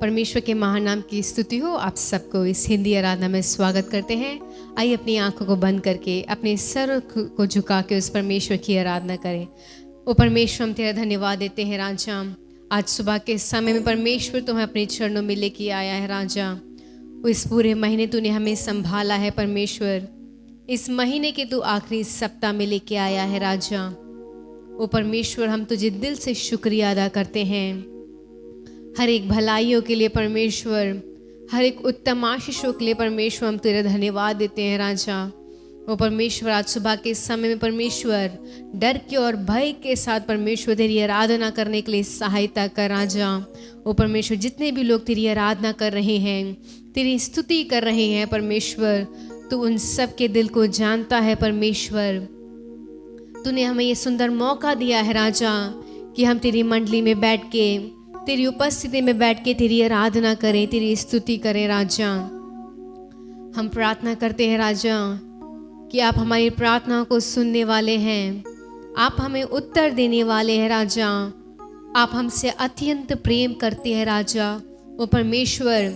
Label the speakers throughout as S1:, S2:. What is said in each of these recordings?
S1: परमेश्वर के महान नाम की स्तुति हो। आप सबको इस हिंदी आराधना में स्वागत करते हैं। आइए अपनी आंखों को बंद करके अपने सर को झुका के उस परमेश्वर की आराधना करें। ओ परमेश्वर, हम तेरा धन्यवाद देते हैं राजा। आज सुबह के समय में परमेश्वर तुम्हें अपने चरणों में लेके आया है राजा। वो इस पूरे महीने तूने हमें संभाला है परमेश्वर। इस महीने के तू आखिरी सप्ताह में लेके आया है राजा। ओ परमेश्वर, हम तुझे दिल से शुक्रिया अदा करते हैं हर एक भलाइयों के लिए परमेश्वर, हर एक उत्तम आशीषों के लिए परमेश्वर। हम तेरा धन्यवाद देते हैं राजा। ओ परमेश्वर, आज सुबह के समय में परमेश्वर डर के और भय के साथ परमेश्वर तेरी आराधना करने के लिए सहायता कर राजा। ओ परमेश्वर, जितने भी लोग तेरी आराधना कर रहे हैं, तेरी स्तुति कर रहे हैं परमेश्वर, तू उन सब के दिल को जानता है परमेश्वर। तूने हमें ये सुंदर मौका दिया है राजा कि हम तेरी मंडली में बैठ के, तेरी उपस्थिति में बैठ के तेरी आराधना करें, तेरी स्तुति करें राजा। हम प्रार्थना करते हैं राजा कि आप हमारी प्रार्थना को सुनने वाले हैं, आप हमें उत्तर देने वाले हैं राजा। आप हमसे अत्यंत प्रेम करते हैं राजा। वो परमेश्वर,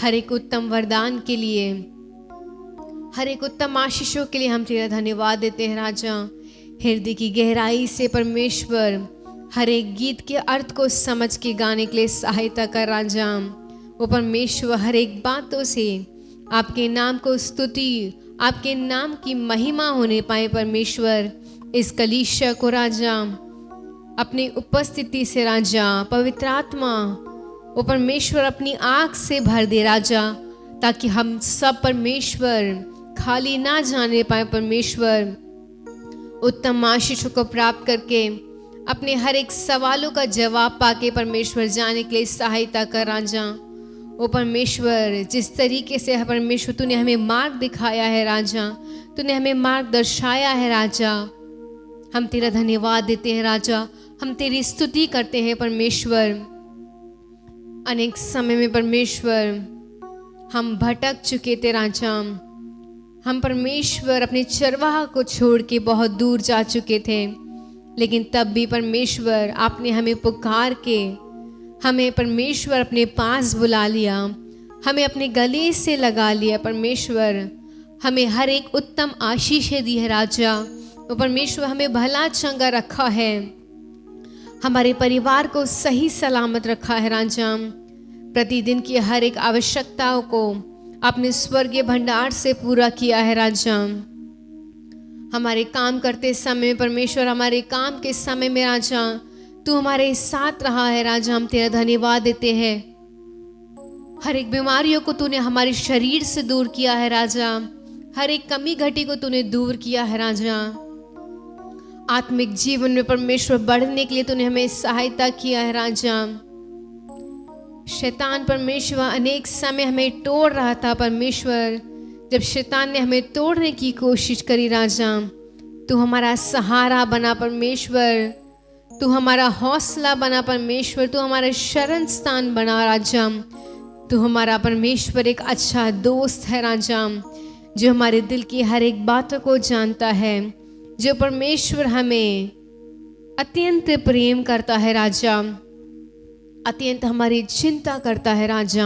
S1: हर एक उत्तम वरदान के लिए, हर एक उत्तम आशीषों के लिए हम तेरा धन्यवाद देते हैं राजा। हृदय की गहराई से परमेश्वर हर एक गीत के अर्थ को समझ के गाने के लिए सहायता कर राजा। वो परमेश्वर, हर एक बातों से आपके नाम को स्तुति, आपके नाम की महिमा होने पाए परमेश्वर। इस कलीसिया को राजा अपनी उपस्थिति से राजा, पवित्र आत्मा वो परमेश्वर अपनी आँख से भर दे राजा, ताकि हम सब परमेश्वर खाली ना जाने पाए परमेश्वर। उत्तम आशीषों को प्राप्त करके अपने हर एक सवालों का जवाब पाके परमेश्वर जाने के लिए सहायता कर राजा। ओ परमेश्वर, जिस तरीके से परमेश्वर तूने हमें मार्ग दिखाया है राजा, तूने हमें मार्ग दर्शाया है राजा, हम तेरा धन्यवाद देते हैं राजा। हम तेरी स्तुति करते हैं परमेश्वर। अनेक समय में परमेश्वर हम भटक चुके थे राजा। हम परमेश्वर अपने चरवाहा को छोड़ के बहुत दूर जा चुके थे, लेकिन तब भी परमेश्वर आपने हमें पुकार के हमें परमेश्वर अपने पास बुला लिया, हमें अपने गले से लगा लिया परमेश्वर। हमें हर एक उत्तम आशीषें दी है राजा। तो परमेश्वर हमें भला चंगा रखा है, हमारे परिवार को सही सलामत रखा है राजा। प्रतिदिन की हर एक आवश्यकताओं को अपने स्वर्गीय भंडार से पूरा किया है राजा। हमारे काम करते समय परमेश्वर, हमारे काम के समय में राजा तू हमारे साथ रहा है राजा। हम तेरा धन्यवाद देते हैं। हर एक बीमारियों को तूने हमारे शरीर से दूर किया है राजा। हर एक कमी घटी को तूने दूर किया है राजा। आत्मिक जीवन में परमेश्वर बढ़ने के लिए तूने हमें सहायता किया है राजा। शैतान परमेश्वर अनेक समय हमें तोड़ रहा था परमेश्वर। जब शैतान ने हमें तोड़ने की कोशिश करी राजा, तू हमारा सहारा बना परमेश्वर, तू हमारा हौसला बना परमेश्वर, तू हमारा शरण स्थान बना राजा। तू हमारा परमेश्वर एक अच्छा दोस्त है राजा, जो हमारे दिल की हर एक बातों को जानता है, जो परमेश्वर हमें अत्यंत प्रेम करता है राजा, अत्यंत हमारी चिंता करता है राजा।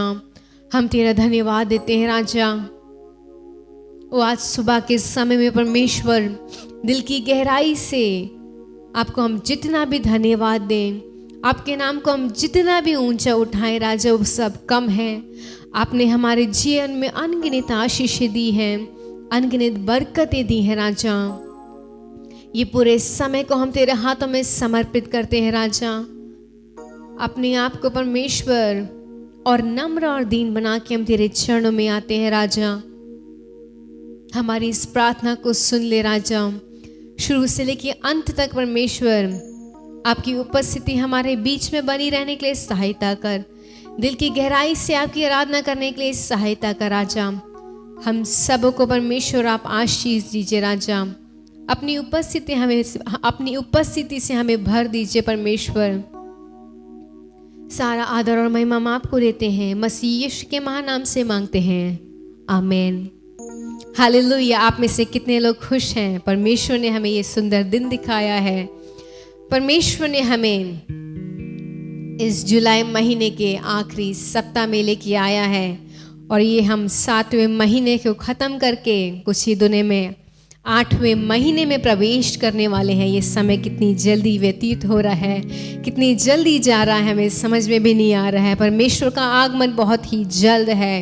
S1: हम तेरा धन्यवाद देते हैं राजा। वो आज सुबह के समय में परमेश्वर दिल की गहराई से आपको हम जितना भी धन्यवाद दें, आपके नाम को हम जितना भी ऊंचा उठाएं राजा, वो सब कम है। आपने हमारे जीवन में अनगिनत आशीषें दी हैं, अनगिनत बरकतें दी हैं राजा। ये पूरे समय को हम तेरे हाथों में समर्पित करते हैं राजा। अपने आप को परमेश्वर और नम्र और दीन बना के हम तेरे चरणों में आते हैं राजा। हमारी इस प्रार्थना को सुन ले राजा। शुरू से लेकर अंत तक परमेश्वर आपकी उपस्थिति हमारे बीच में बनी रहने के लिए सहायता कर। दिल की गहराई से आपकी आराधना करने के लिए सहायता कर राजा। हम सबों को परमेश्वर आप आशीष दीजिए राजा। अपनी उपस्थिति से हमें भर दीजिए परमेश्वर। सारा आदर और महिमा हम आपको देते हैं, मसीह यीशु के महानाम से मांगते हैं, आमीन। हालेलुया। आप में से कितने लोग खुश हैं? परमेश्वर ने हमें ये सुंदर दिन दिखाया है। परमेश्वर ने हमें इस जुलाई महीने के आखिरी सप्ताह में लेके आया है और ये हम 7वें महीने को ख़त्म करके कुछ ही दिनों में 8वें महीने में प्रवेश करने वाले हैं। ये समय कितनी जल्दी व्यतीत हो रहा है, कितनी जल्दी जा रहा है, हमें समझ में भी नहीं आ रहा है। परमेश्वर का आगमन बहुत ही जल्द है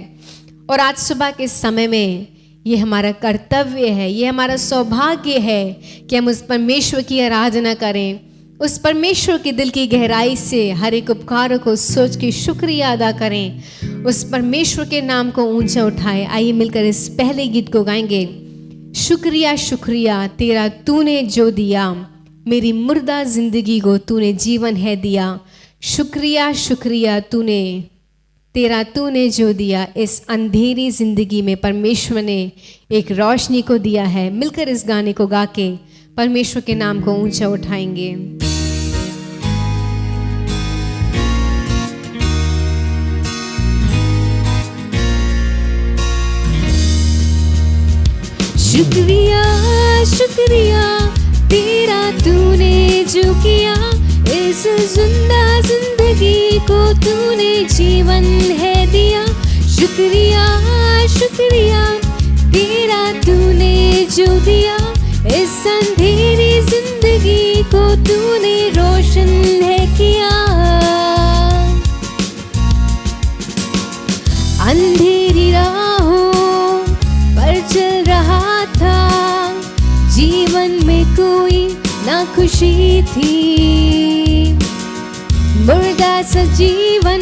S1: और आज सुबह के समय में ये हमारा कर्तव्य है, ये हमारा सौभाग्य है कि हम उस परमेश्वर की आराधना करें, उस परमेश्वर के दिल की गहराई से हर एक उपकार को सोच के शुक्रिया अदा करें, उस परमेश्वर के नाम को ऊंचा उठाएं। आइए मिलकर इस पहले गीत को गाएंगे। शुक्रिया शुक्रिया तेरा तूने जो दिया, मेरी मुर्दा जिंदगी को तूने जीवन है दिया। शुक्रिया शुक्रिया तूने जो दिया, इस अंधेरी जिंदगी में परमेश्वर ने एक रोशनी को दिया है। मिलकर इस गाने को गा के परमेश्वर के नाम को ऊंचा उठाएंगे। शुक्रिया शुक्रिया तेरा तूने जो किया, इस जिंदा जिंदगी को तूने जीवन है दिया। शुक्रिया शुक्रिया तेरा तूने जो दिया, इस अंधेरी जिंदगी को तूने रोशन है किया। अंधेरी राहों पर चल रहा था, जीवन में कोई ना खुशी थी। मुर्दा सा जीवन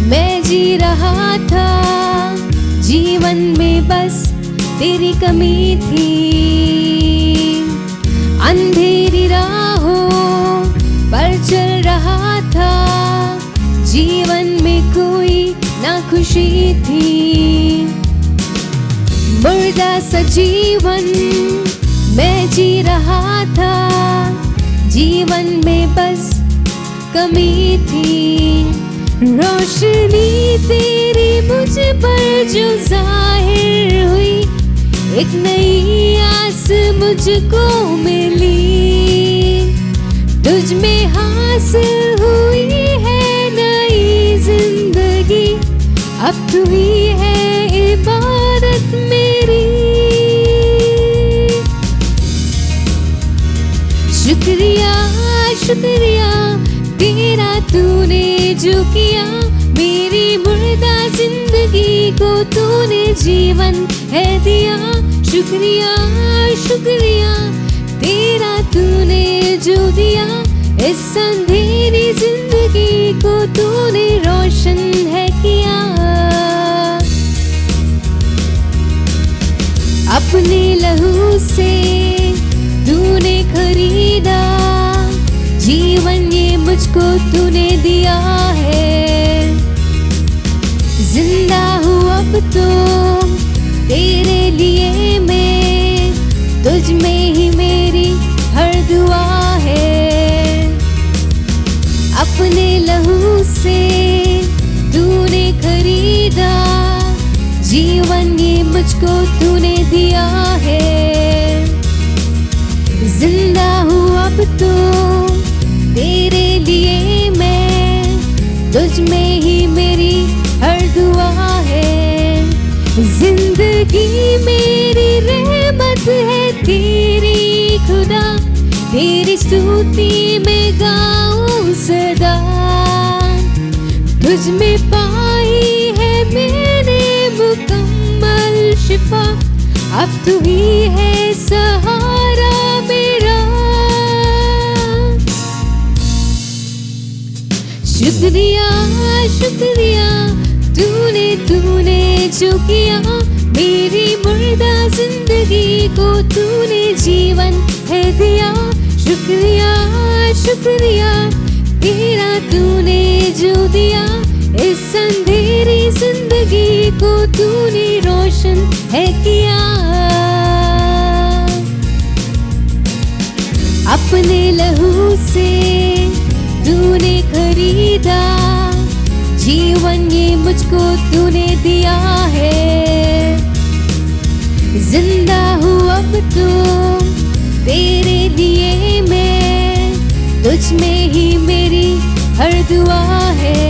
S1: मैं जी रहा था, जीवन में बस तेरी कमी थी। अंधेरी राहों पर चल रहा था, जीवन में कोई ना खुशी थी। मुर्दा सा जीवन मैं जी रहा था, जीवन में बस कमी थी। रोशनी तेरी मुझ पर जो जाहिर हुई, एक नई आस मुझको मिली। तुझ में हासिल हुई है नई जिंदगी, अब तू ही है इबादत मेरी। शुक्रिया शुक्रिया तेरा तूने जो किया, मेरी मुर्दा जिंदगी को तूने जीवन है दिया। शुक्रिया शुक्रिया तेरा तूने जो दिया, इस अंधेरी जिंदगी को तूने रोशन है किया। अपने लहू से तूने खरीदा, जीवन ये मुझको तूने दिया है। जिंदा हूँ अब तो तेरे लिए मैं, तुझ में ही मेरी हर दुआ है। अपने लहू से तूने खरीदा, जीवन ये मुझको तूने दिया है। जिंदा हूँ अब तो तेरे लिए मैं, तुझ में ही मेरी हर दुआ है। जिंदगी मेरी रहमत है तेरी खुदा, तेरी स्तुति में गाऊं सदा। तुझ में पाई है मैंने मुकम्मल शिफा, अब तू ही है सहारा मेरा। शुक्रिया शुक्रिया तूने जो किया, मेरी मुर्दा जिंदगी को तूने जीवन है दिया। शुक्रिया शुक्रिया तेरा तूने जो दिया, इस अंधेरी जिंदगी को तूने रोशन है किया। अपने लहू से तूने खरीदा, जीवन ये मुझको तूने दिया है। जिंदा हूँ अब तो तेरे लिए मैं, तुझ में ही मेरी हर दुआ है।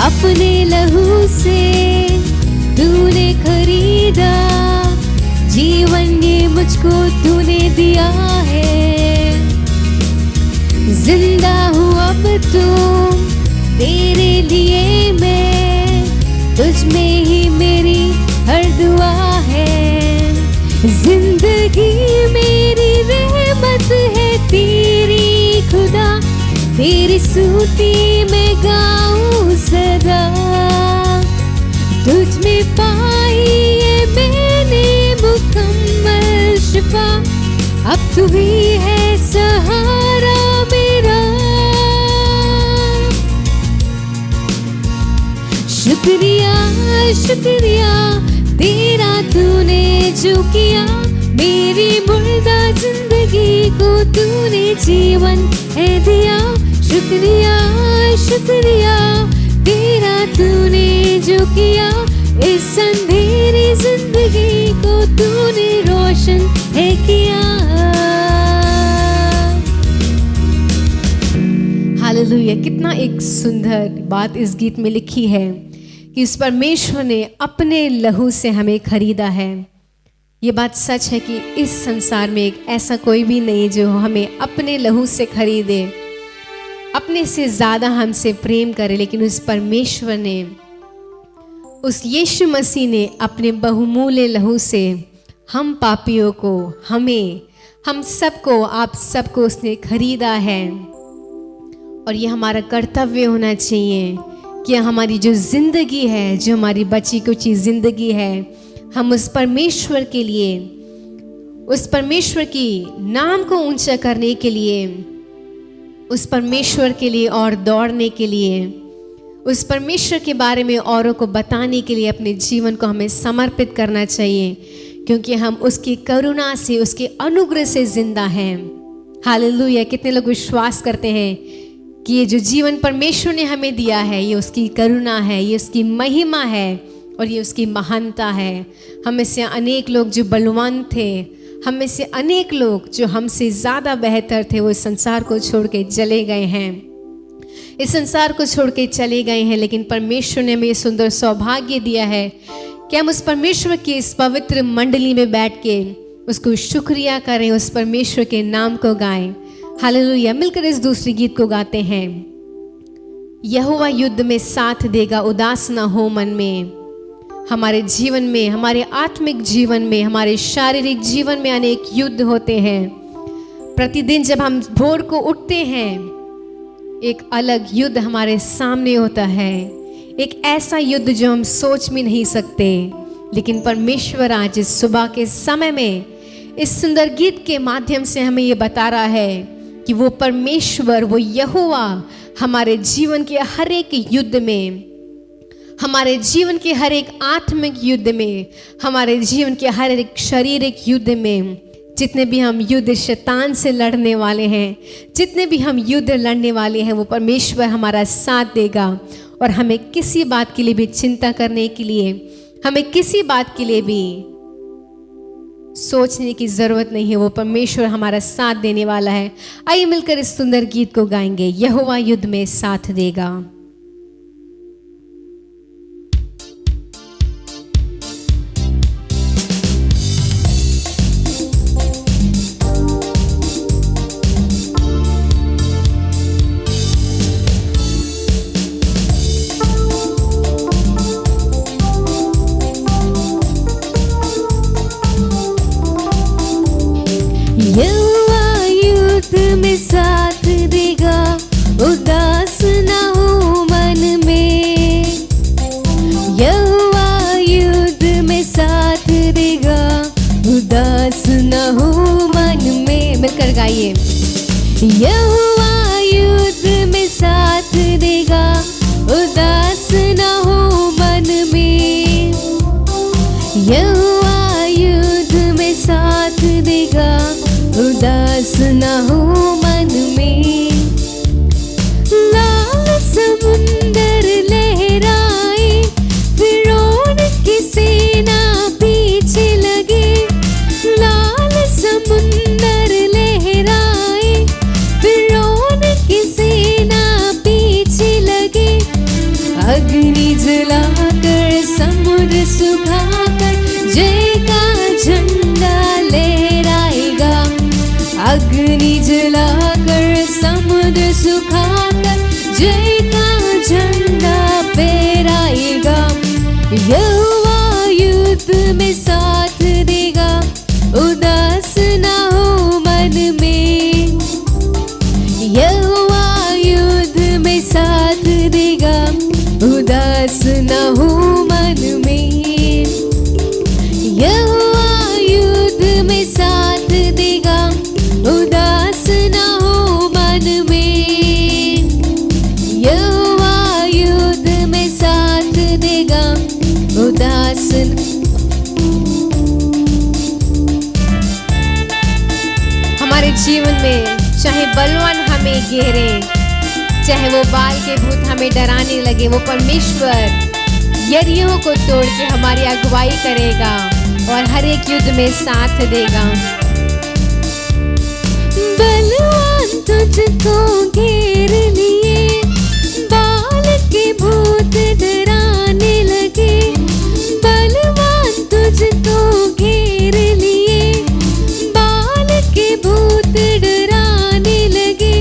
S1: अपने लहू से तूने खरीदा जीवन, ये मुझको तूने दिया है। जिंदा हूँ अब तो तेरे लिए मैं, तुझ में ही मेरी हर दुआ है। जिंदगी मेरी रहमत है तेरी खुदा, तेरी स्तुति में गाऊं सदा। तुझ में पाई है मैंने मुकम्मल शिफा, अब तू ही है सहारा मेरा। शुक्रिया शुक्रिया तेरा तूने जो किया, मेरी मुर्दा जिंदगी को तूने जीवन है दिया। शुक्रिया शुक्रिया तेरा तूने जो किया, इस अंधेरी जिंदगी को तूने रोशन है किया। हालेलुया। कितना एक सुंदर बात इस गीत में लिखी है कि इस परमेश्वर ने अपने लहू से हमें खरीदा है। ये बात सच है कि इस संसार में एक ऐसा कोई भी नहीं जो हमें अपने लहू से खरीदे, अपने से ज़्यादा हमसे प्रेम करे, लेकिन उस परमेश्वर ने, उस यीशु मसीह ने अपने बहुमूल्य लहू से हम पापियों को, हमें, हम सबको, आप सबको उसने खरीदा है। और ये हमारा कर्तव्य होना चाहिए कि हमारी जो ज़िंदगी है, जो हमारी बची कुछ ज़िंदगी है, हम उस परमेश्वर के लिए, उस परमेश्वर की नाम को ऊंचा करने के लिए, उस परमेश्वर के लिए और दौड़ने के लिए, उस परमेश्वर के बारे में औरों को बताने के लिए अपने जीवन को हमें समर्पित करना चाहिए, क्योंकि हम उसकी करुणा से, उसके अनुग्रह से जिंदा हैं। हालेलुया। कितने लोग विश्वास करते हैं कि ये जो जीवन परमेश्वर ने हमें दिया है, ये उसकी करुणा है, ये उसकी महिमा है और ये उसकी महानता है। हम में से अनेक लोग जो बलवान थे, हम में से अनेक लोग जो हमसे ज़्यादा बेहतर थे, वो इस संसार को छोड़ के चले गए हैं, इस संसार को छोड़ के चले गए हैं। लेकिन परमेश्वर ने हमें ये सुंदर सौभाग्य दिया है कि हम उस परमेश्वर की इस पवित्र मंडली में बैठ के उसको शुक्रिया करें, उस परमेश्वर के नाम को गाएं। हालेलुया। मिलकर इस दूसरे गीत को गाते हैं। यहोवा युद्ध में साथ देगा, उदास ना हो मन में। हमारे जीवन में, हमारे आत्मिक जीवन में, हमारे शारीरिक जीवन में अनेक युद्ध होते हैं। प्रतिदिन जब हम भोर को उठते हैं, एक अलग युद्ध हमारे सामने होता है, एक ऐसा युद्ध जो हम सोच भी नहीं सकते। लेकिन परमेश्वर आज इस सुबह के समय में इस सुंदर गीत के माध्यम से हमें ये बता रहा है कि वो परमेश्वर, वो यहोवा हमारे जीवन के हर एक युद्ध में, हमारे जीवन के हर एक आत्मिक युद्ध में, हमारे जीवन के हर एक शारीरिक युद्ध में, जितने भी हम युद्ध शैतान से लड़ने वाले हैं, जितने भी हम युद्ध लड़ने वाले हैं, वो परमेश्वर हमारा साथ देगा। और हमें किसी बात के लिए भी चिंता करने के लिए, हमें किसी बात के लिए भी सोचने की जरूरत नहीं है। वो परमेश्वर हमारा साथ देने वाला है। आइए मिलकर इस सुंदर गीत को गाएंगे, यहोवा युद्ध में साथ देगा।
S2: यहोवा युद्ध में साथ देगा, उदास न हो मन में। यहोवा युद्ध में साथ देगा, उदास न हो मन में।
S1: मिलकर गाइए।
S2: यहोवा युद्ध में साथ देगा, उदास न हो मन में। यहोवा युद्ध में साथ देगा, उदास न हो मन में। लाल समुंदर लहराए, फिरौन की सेना पीछे लगे। लाल समुंदर लहराए, फिरौन की अग्नि जलाकर समुद्र सुखाकर जय का झंडा फहराएगा। यहोवा युद्ध में साथ देगा, उदास ना हो मन में। यहोवा युद्ध में साथ देगा, उदास ना हो मन में। यहोवा युद्ध में साथ देगा, उदास ना हो मन में। यहोवा युद्ध में साथ देगा, उदास।
S1: हमारे जीवन में चाहे बलवान हमें घेरे, चाहे वो बाल के भूत हमें डराने लगे, वो परमेश्वर यरीहो को तोड़ के हमारी अगुवाई करेगा और हर एक युद्ध में साथ देगा।
S2: बलवान तुझको घेर लिए, बाल के भूत डराने लगे। बलवान तुझको घेर लिए, बाल के भूत डराने लगे।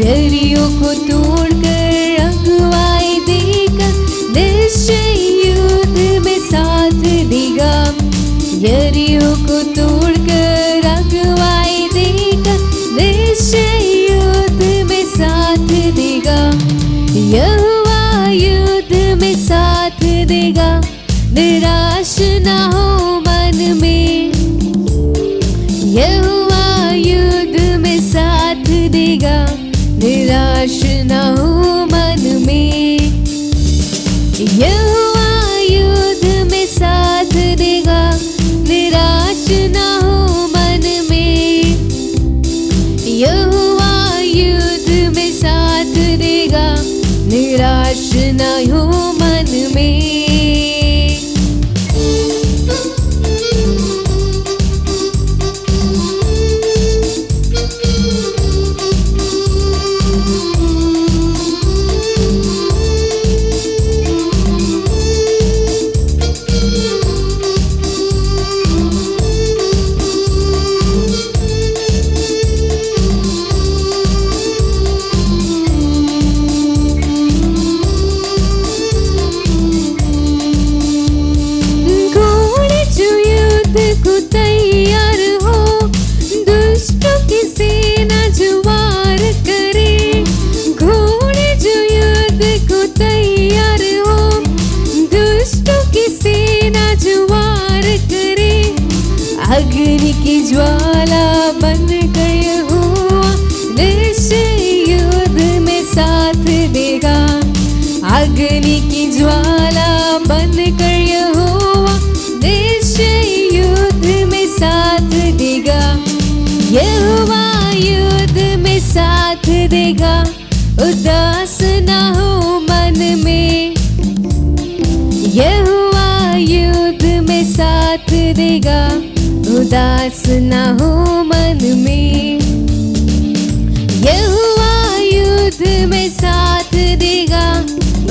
S2: यरीहो को तोड़कर अगुवाई देगा, निश्चय युद्ध में साथ देगा। यरीहो को तोड़कर अगुवाई देगा, निश्चय युद्ध में साथ देगा। यहोवा युद्ध में साथ देगा, निराश ना हो मन में। यहोवा युद्ध में साथ देगा, निराश ना हो मन में। यहोवा युद्ध में साथ देगा, निराश ना हो मन में। यहोवा युद्ध में साथ देगा, निराश ना हो मन में। अग्नि की ज्वाला बन गए हुआ, निश्चय युद्ध में साथ देगा। अग्नि की ज्वाला बन कर यहोवा, निश्चय युद्ध में साथ देगा। यहोवा युद्ध में साथ देगा, उदास ना हो मन में। यहोवा युद्ध में साथ देगा, उदास ना हो मन में। यहोवा युद्ध में साथ देगा,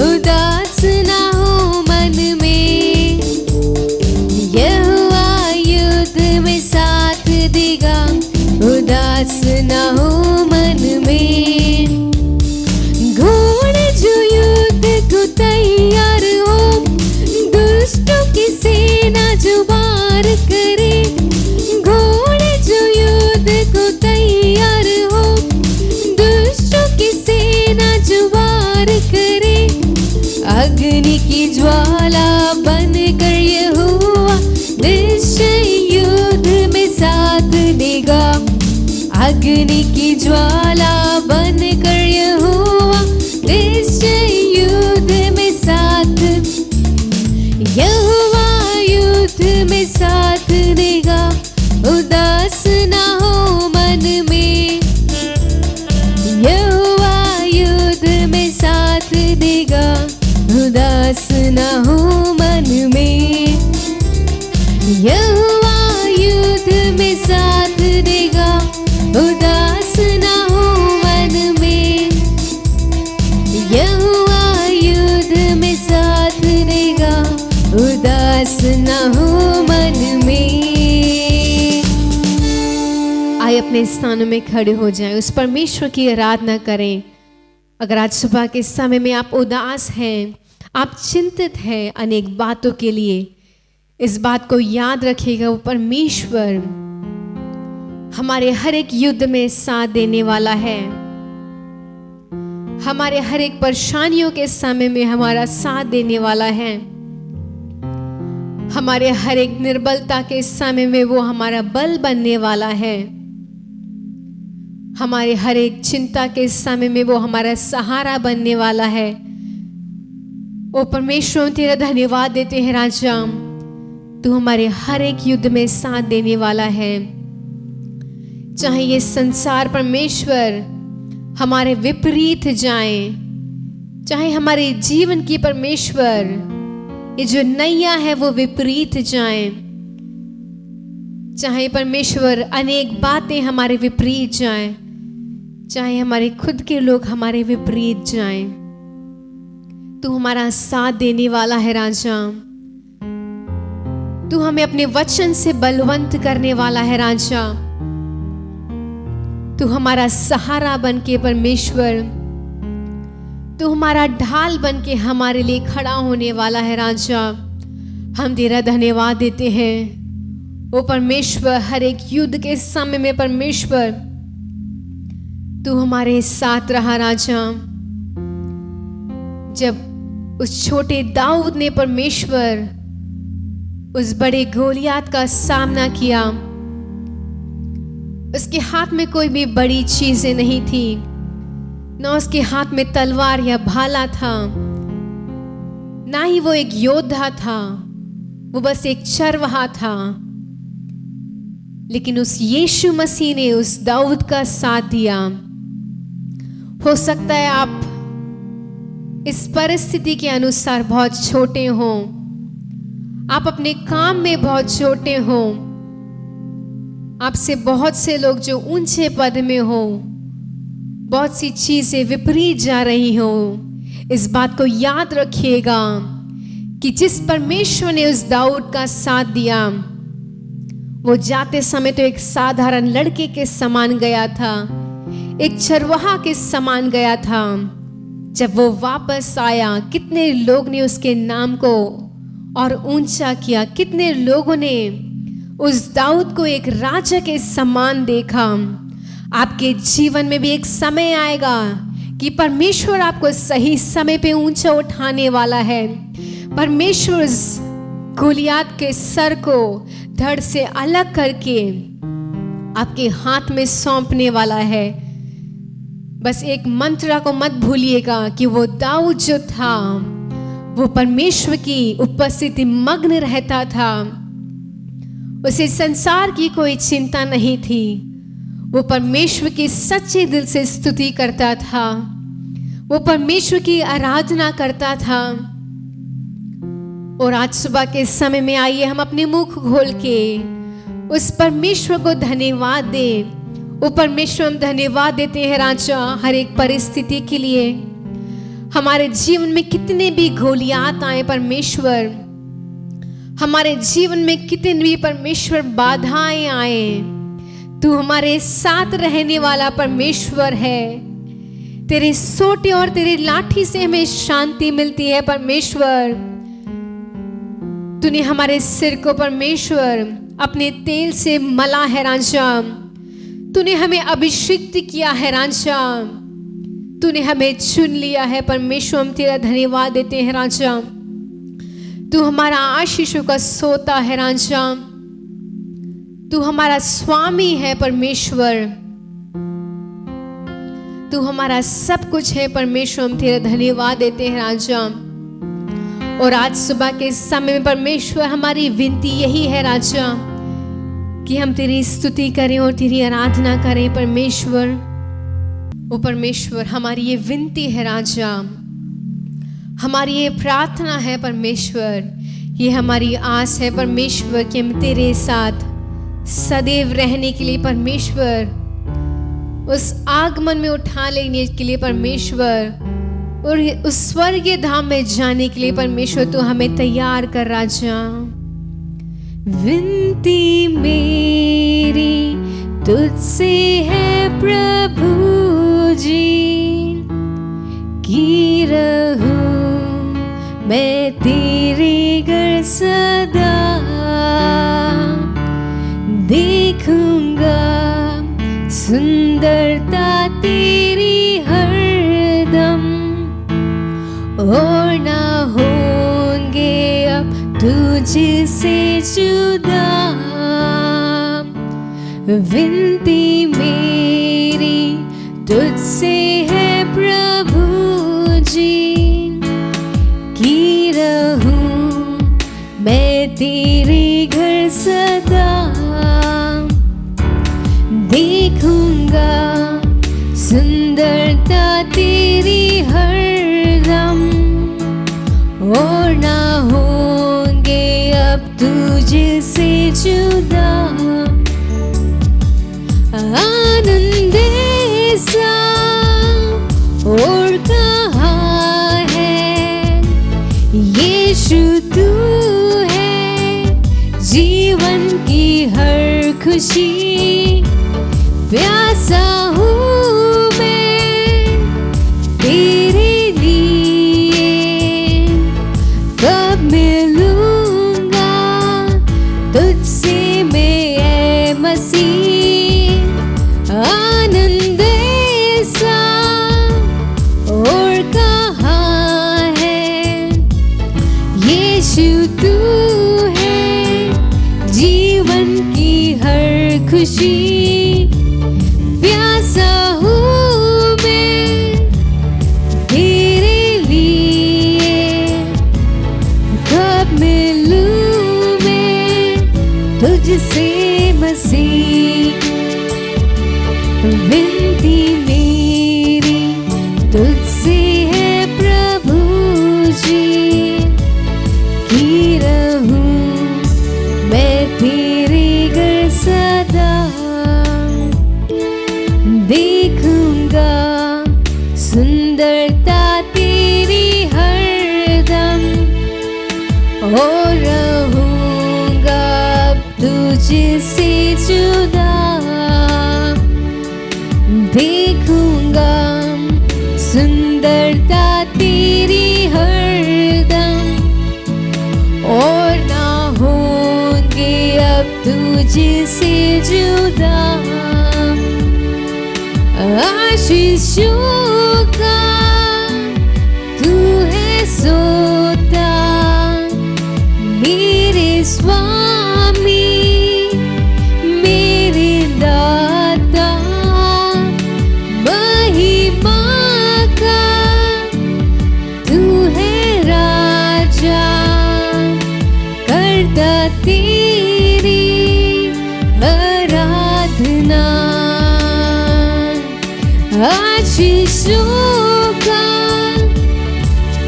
S2: उदास ना हो मन में। यहोवा युद्ध में साथ देगा, उदास ना हो मन में। घोड़े जो युद्ध को तैयार हो, दुष्टों की सेना जो वार करे। घोड़े जो युद्ध को तैयार हो, दुष्टों की सेना जो वार करे। अग्नि की ज्वाला बन कर यहोवा, निश्चय युद्ध में साथ देगा। अग्नि की ज्वाला बन कर यहोवा, निश्चय युद्ध में साथ। यहोवा युद्ध में साथ देगा, उदास ना हो मन में। यहोवा युद्ध में साथ देगा, उदास ना हो मन में। यहोवा युद्ध में साथ देगा, उदास ना हो मन में। यहोवा युद्ध में साथ देगा, उदास ना हो मन में।
S1: अपने स्थानों में खड़े हो जाएं, उस परमेश्वर की आराधना करें। अगर आज सुबह के समय में आप उदास हैं, आप चिंतित हैं अनेक बातों के लिए, इस बात को याद रखिएगा, वो परमेश्वर हमारे हर एक युद्ध में साथ देने वाला है। हमारे हर एक परेशानियों के समय में हमारा साथ देने वाला है। हमारे हर एक निर्बलता के समय में वो हमारा बल बनने वाला है। हमारे हर एक चिंता के समय में वो हमारा सहारा बनने वाला है। ओ परमेश्वर, तेरा धन्यवाद देते हैं राजा, तू हमारे हर एक युद्ध में साथ देने वाला है। चाहे ये संसार परमेश्वर हमारे विपरीत जाए, चाहे हमारे जीवन की परमेश्वर ये जो नैया है वो विपरीत जाए, चाहे परमेश्वर अनेक बातें हमारे विपरीत जाएं, चाहे हमारे खुद के लोग हमारे विपरीत जाएं, तू हमारा साथ देने वाला है राजा। तू हमें अपने वचन से बलवंत करने वाला है राजा। तू हमारा सहारा बन के परमेश्वर, तू हमारा ढाल बन के हमारे लिए खड़ा होने वाला है राजा। हम तेरा धन्यवाद देते हैं वो परमेश्वर, हर एक युद्ध के समय में परमेश्वर तू हमारे साथ रहा राजा। जब उस छोटे दाऊद ने परमेश्वर उस बड़े गोलियात का सामना किया, उसके हाथ में कोई भी बड़ी चीजें नहीं थी, ना उसके हाथ में तलवार या भाला था, ना ही वो एक योद्धा था, वो बस एक चरवाहा था। लेकिन उस यीशु मसीह ने उस दाऊद का साथ दिया। हो सकता है आप इस परिस्थिति के अनुसार बहुत छोटे हो, आप अपने काम में बहुत छोटे हो, आपसे बहुत से लोग जो ऊंचे पद में हो, बहुत सी चीजें विपरीत जा रही हो। इस बात को याद रखिएगा कि जिस परमेश्वर ने उस दाऊद का साथ दिया, वो जाते समय तो एक साधारण लड़के के समान गया था, एक चरवाहा के समान गया था। जब वो वापस आया, कितने लोग ने उसके नाम को और ऊंचा किया, कितने लोगों ने उस दाऊद को एक राजा के समान देखा। आपके जीवन में भी एक समय आएगा कि परमेश्वर आपको सही समय पे ऊंचा उठाने वाला है। परमेश्वर गोलियात के सर को धड़ से अलग करके आपके हाथ में सौंपने वाला है। बस एक मंत्र को मत भूलिएगा कि वो दाऊद जो था वो परमेश्वर की उपस्थिति मग्न रहता था। उसे संसार की कोई चिंता नहीं थी। वो परमेश्वर की सच्चे दिल से स्तुति करता था, वो परमेश्वर की आराधना करता था। और आज सुबह के समय में आइए हम अपने मुख खोल के उस परमेश्वर को धन्यवाद दें। वो परमेश्वर, हम धन्यवाद देते हैं राजा हर एक परिस्थिति के लिए। हमारे जीवन में कितने भी गोलियात आए परमेश्वर, हमारे जीवन में कितने भी परमेश्वर बाधाएं आए, तू हमारे साथ रहने वाला परमेश्वर है। तेरे सोटे और तेरे लाठी से हमें शांति मिलती है परमेश्वर। तूने हमारे सिर को परमेश्वर अपने तेल से मला है राजा। तूने हमें अभिषिक्त किया है राजा। तूने हमें चुन लिया है परमेश्वर, हम तेरा धन्यवाद देते हैं राजा। तू हमारा आशीषों का सोता है राजा। तू हमारा स्वामी है परमेश्वर। तू हमारा सब कुछ है परमेश्वर, हम तेरा धन्यवाद देते हैं राजा। और आज सुबह के समय में परमेश्वर हमारी विनती यही है राजा कि हम तेरी स्तुति करें और तेरी आराधना करें परमेश्वर। ओ परमेश्वर, हमारी ये विनती है राजा, हमारी ये प्रार्थना है परमेश्वर, ये हमारी आस है परमेश्वर कि हम तेरे साथ सदैव रहने के लिए परमेश्वर, उस आगमन में उठा लेने के लिए परमेश्वर, और उस स्वर्गीय धाम में जाने के लिए परमेश्वर तू हमें तैयार कर राजा। विनती मेरी
S2: तुझसे है प्रभु जी की रहूं मैं तेरे घर सदा देखूंगा सुंदरता तेरी हरदम और ना होंगे अब तुझसे जुदा विनती मेरी तुझसे है प्रभु जी की रहूं मैं तेरे घर सदा देखूंगा सुंदरता तेरी हरदम और ना होंगे अब तुझसे जुदा आनंद ऐसा और कहाँ है यीशु तू है जीवन की हर खुशी प्यासा हूँ मैं तेरे लिए कब मिलूंगा तुझसे मैं ऐ मसीह आनंद ऐसा और कहाँ है यीशु तू है जीवन की हर खुशी प्यासा हूँ मैं तेरे लिए कब मिलूं मैं तुझसे मसीह विनती मेरी तुझसे है प्रभु जी की रहूं मैं तेरे घर सदा देखूंगा सुंदरता तेरी हरदम और रहूंगा तुझसे जुदा देखूंगा सुंदरता तेरी हरदम और ना होंगे अब तुझसे जुदा आशीषों का तू है सोता मेरे स्वामी मेरे दाता महिमा का तू है राजा करता तेरी आराधना आशीषों का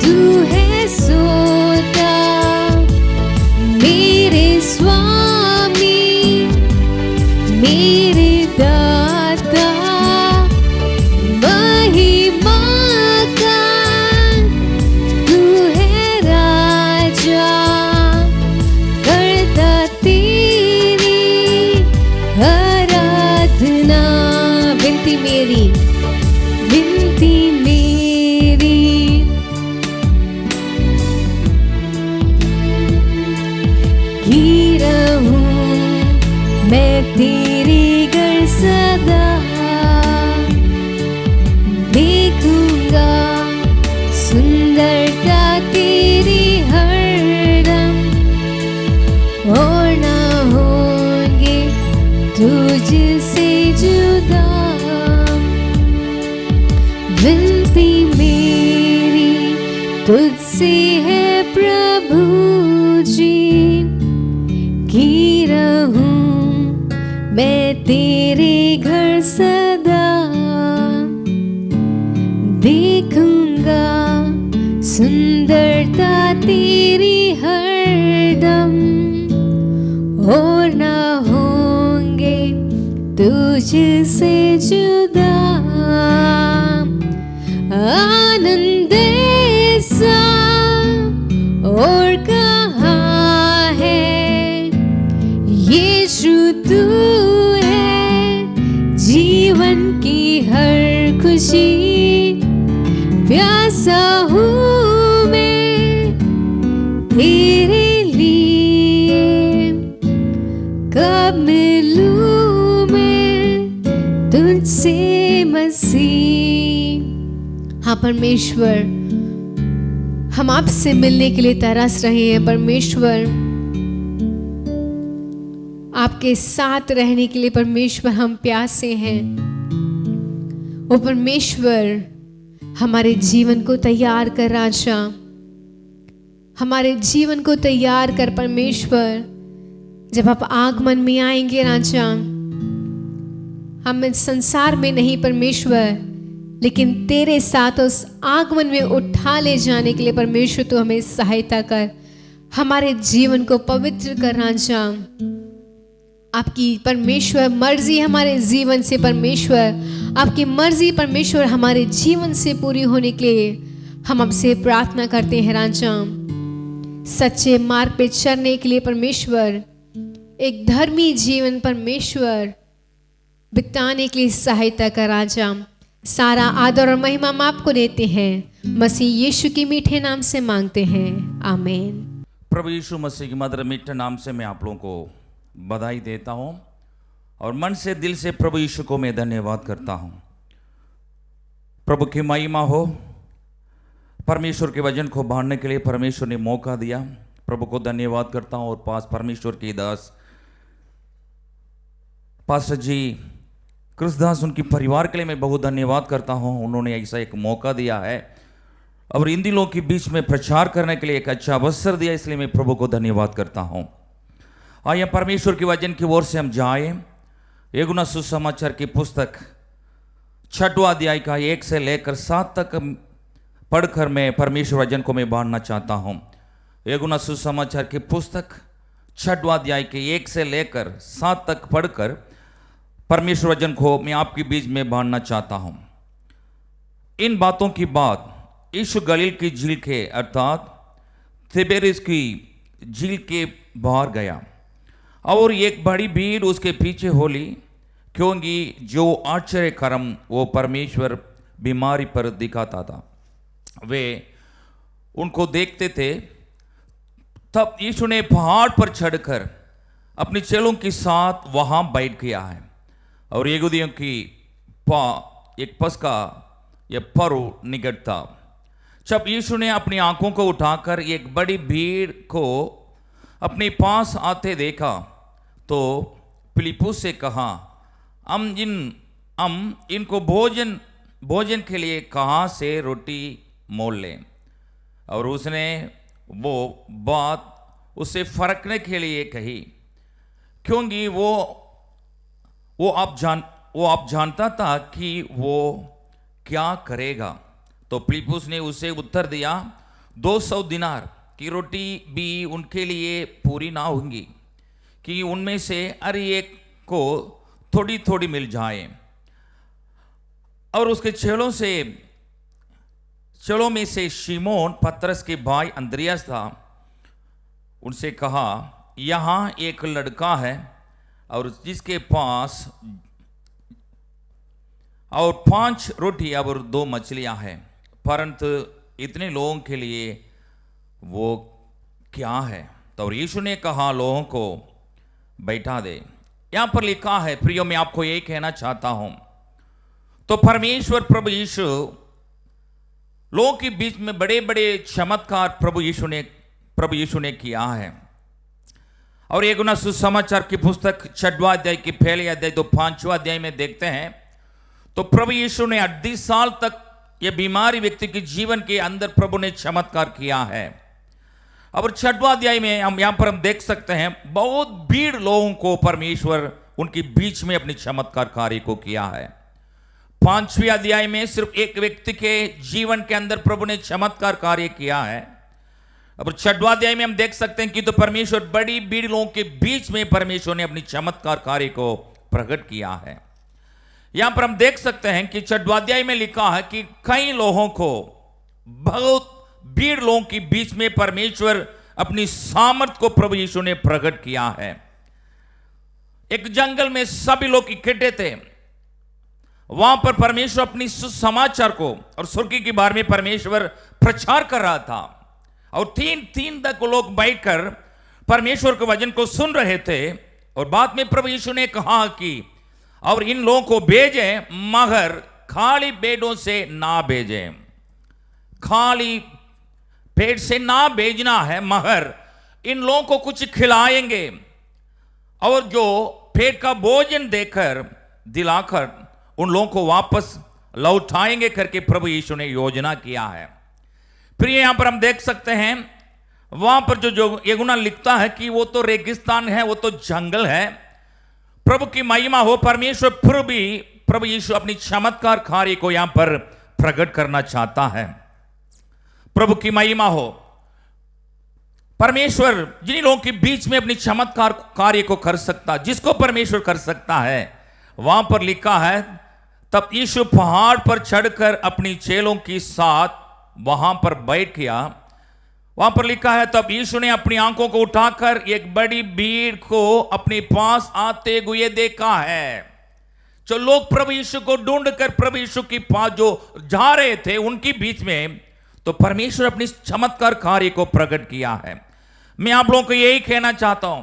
S2: तू है सोता मेरे स्वामी मेरे दाता महिमा का तू है राजा करता तेरी आराधना विनती मेरी की रहूं मैं तेरे घर सदा देखूंगा सुंदरता तेरी हरदम और ना होंगे तुझसे जुदा विनती मेरी तुझसे है प्रभु जी की रहूं मैं तेरे घर सदा देखूंगा सुंदरता तेरी हरदम और ना होंगे तुझसे जुदा आनंद ऐसा और कहाँ है यीशु तू है की हर खुशी प्यासा हूँ मैं तेरे लिए, कब मिलूं मैं तुझसे मसीह।
S1: हाँ परमेश्वर, हम आपसे मिलने के लिए तरस रहे हैं परमेश्वर, आपके साथ रहने के लिए परमेश्वर हम प्यासे हैं। ओ परमेश्वर, हमारे जीवन को तैयार कर राजा, हमारे जीवन को तैयार कर परमेश्वर। जब आप आगमन में आएंगे राजा, हम इस संसार में नहीं परमेश्वर, लेकिन तेरे साथ उस आगमन में उठा ले जाने के लिए परमेश्वर तू हमें सहायता कर, हमारे जीवन को पवित्र कर राजा। आपकी परमेश्वर मर्जी हमारे जीवन से परमेश्वर, आपकी मर्जी परमेश्वर हमारे जीवन से पूरी होने के लिए हम आपसे प्रार्थना करते हैं राजा। सच्चे मार्ग पे चलने के लिए परमेश्वर, एक धर्मी जीवन परमेश्वर बिताने के लिए सहायता कर राजा। सारा आदर और महिमा हम आपको देते हैं, मसीह यीशु के मीठे नाम से मांगते हैं, आमीन।
S3: प्रभु यीशु मसीह के मधुर मीठे नाम से मैं आप लोगों को बधाई देता हूं और मन से दिल से प्रभु यीशु को मैं धन्यवाद करता हूं। प्रभु की महिमा हो। परमेश्वर के वचन को बांधने के लिए परमेश्वर ने मौका दिया, प्रभु को धन्यवाद करता हूं। और पास परमेश्वर के दास पास्टर जी कृष्णदास, उनकी परिवार के लिए मैं बहुत धन्यवाद करता हूं। उन्होंने ऐसा एक मौका दिया है और इन दिलों के बीच में प्रचार करने के लिए एक अच्छा अवसर दिया, इसलिए मैं प्रभु को धन्यवाद करता हूं। आइए परमेश्वर के वचन की ओर से हम जाएं। यूहन्ना सुसमाचार की पुस्तक 6वां अध्याय का 1 से लेकर 7 तक पढ़कर मैं परमेश्वर वचन को मैं बांधना चाहता हूं। यूहन्ना सुसमाचार की पुस्तक 6वां अध्याय के 1 से लेकर 7 तक पढ़कर परमेश्वर वचन को मैं आपके बीच में बांधना चाहता हूं। इन बातों की बाद यीशु गलील की झील के अर्थात तिबेरियस की झील के बाहर गया और एक बड़ी भीड़ उसके पीछे हो ली, क्योंकि जो आश्चर्य कर्म वो परमेश्वर बीमारी पर दिखाता था वे उनको देखते थे। तब यीशु ने पहाड़ पर चढ़कर अपने चेलों के साथ वहां बैठ गया है और यहूदियों की एक पस्का या पर्व निकट था। जब यीशु ने अपनी आंखों को उठाकर एक बड़ी भीड़ को अपने पास आते देखा तो फिलिप्पुस से कहा, हम इनको भोजन के लिए कहाँ से रोटी मोल लें। और उसने वो बात उससे फरकने के लिए कही, क्योंकि वो आप जानता था कि वो क्या करेगा। तो फिलिप्पुस ने उसे उत्तर दिया, 200 दिनार की रोटी भी उनके लिए पूरी ना होंगी कि उनमें से हर एक को थोड़ी थोड़ी मिल जाए। और उसके चेलों में से शिमोन पतरस के भाई अंद्रियास था। उनसे कहा, यहाँ एक लड़का है और जिसके पास और 5 रोटी और 2 मछलियां हैं, परंतु इतने लोगों के लिए वो क्या है। तो यीशु ने कहा, लोगों को बैठा दे। यहां पर लिखा है, प्रियो मैं आपको यही कहना चाहता हूं, तो परमेश्वर प्रभु यीशु लोगों के बीच में बड़े बड़े चमत्कार प्रभु यीशु ने किया है। और यूहन्ना सुसमाचार की पुस्तक 6वां अध्याय की पहले अध्याय तो 5वां अध्याय में देखते हैं तो प्रभु यीशु ने 38 साल तक यह बीमारी व्यक्ति के जीवन के अंदर प्रभु ने चमत्कार किया है। और 6वां अध्याय में हम यहां पर देख सकते हैं बहुत भीड़ लोगों को परमेश्वर उनके बीच में अपनी चमत्कार कार्य को किया है। 5वें अध्याय में सिर्फ एक व्यक्ति के जीवन के अंदर प्रभु ने चमत्कार कार्य किया है। अब 6वां अध्याय में हम देख सकते हैं कि तो परमेश्वर बड़ी भीड़ लोगों के बीच में परमेश्वर ने अपनी चमत्कार कार्य को प्रकट किया है। यहां पर हम देख सकते हैं कि 6वां अध्याय में लिखा है कि कई लोगों को, बहुत भीड़ लोगों के बीच में परमेश्वर अपनी सामर्थ को प्रभु यीशु ने प्रकट किया है। एक जंगल में सभी लोग इकट्ठे थे वहां पर परमेश्वर अपनी सुसमाचार को और स्वर्ग के बारे में परमेश्वर प्रचार कर रहा था और तीन तक लोग बैठकर परमेश्वर के वचन को सुन रहे थे। और बाद में प्रभु यीशु ने कहा कि और इन लोगों को भेजे मगर खाली पेटों से ना भेजे, खाली पेट से ना भेजना है, मगर इन लोगों को कुछ खिलाएंगे और जो पेट का भोजन देकर दिलाकर उन लोगों को वापस लौटाएंगे करके प्रभु यीशु ने योजना किया है। फिर यहां पर हम देख सकते हैं वहां पर जो यूहन्ना लिखता है कि वो तो रेगिस्तान है, वो तो जंगल है। प्रभु की महिमा हो, परमेश्वर फिर भी प्रभु यीशु अपनी चमत्कार कार्य को यहां पर प्रकट करना चाहता है। प्रभु की महिमा हो, परमेश्वर जिन लोगों के बीच में अपनी चमत्कार कार्य को कर सकता, जिसको परमेश्वर कर सकता है, वहां पर लिखा है तब यीशु पहाड़ पर चढ़कर अपनी चेलों के साथ वहां पर बैठ गया। वहां पर लिखा है तब यीशु ने अपनी आंखों को उठाकर एक बड़ी भीड़ को अपने पास आते हुए देखा है। जो लोग प्रभु यीशु को ढूंढकर प्रभु यीशु के पास जो जा रहे थे उनके बीच में तो परमेश्वर अपनी चमत्कार कार्य को प्रकट किया है। मैं आप लोगों को यही कहना चाहता हूं,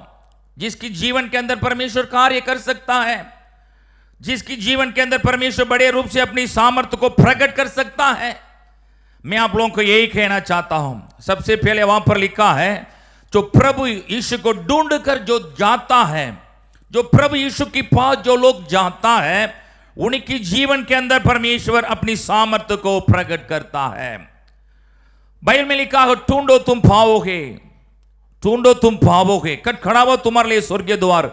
S3: जिसकी जीवन के अंदर परमेश्वर कार्य कर सकता है, जिसकी जीवन के अंदर परमेश्वर बड़े रूप से अपनी सामर्थ्य को प्रकट कर सकता है, मैं आप लोगों को यही कहना चाहता हूं। सबसे पहले वहां पर लिखा है जो प्रभु यीशु को ढूंढकर जो जाता है, जो प्रभु यीशु के पास जो लोग जाता है, उनकी जीवन के अंदर परमेश्वर अपनी सामर्थ्य को प्रकट करता है। बाइबल में लिखा है ढूंढो तुम पाओगे, ढूंढो तुम पाओगे, खटखड़ाओ तुम्हारे लिए स्वर्गीय द्वार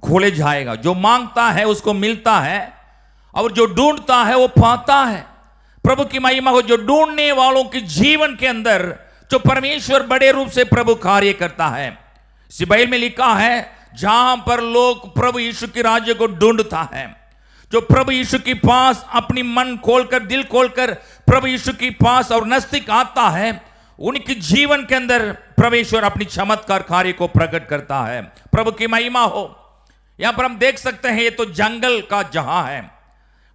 S3: खोले जाएगा। जो मांगता है उसको मिलता है और जो ढूंढता है वो पाता है। प्रभु की महिमा हो, जो ढूंढने वालों के जीवन के अंदर जो परमेश्वर बड़े रूप से प्रभु कार्य करता है। इसी बाइबल में लिखा है जहां पर लोग प्रभु यीशु के राज्य को ढूंढता है, जो प्रभु यीशु के पास अपनी मन खोलकर दिल खोलकर प्रभु यीशु के पास और नजदीक आता है, उनके जीवन के अंदर परमेश्वर अपनी चमत्कार कार्य को प्रकट करता है। प्रभु की महिमा हो। यहां पर हम देख सकते हैं ये तो जंगल का जहां है,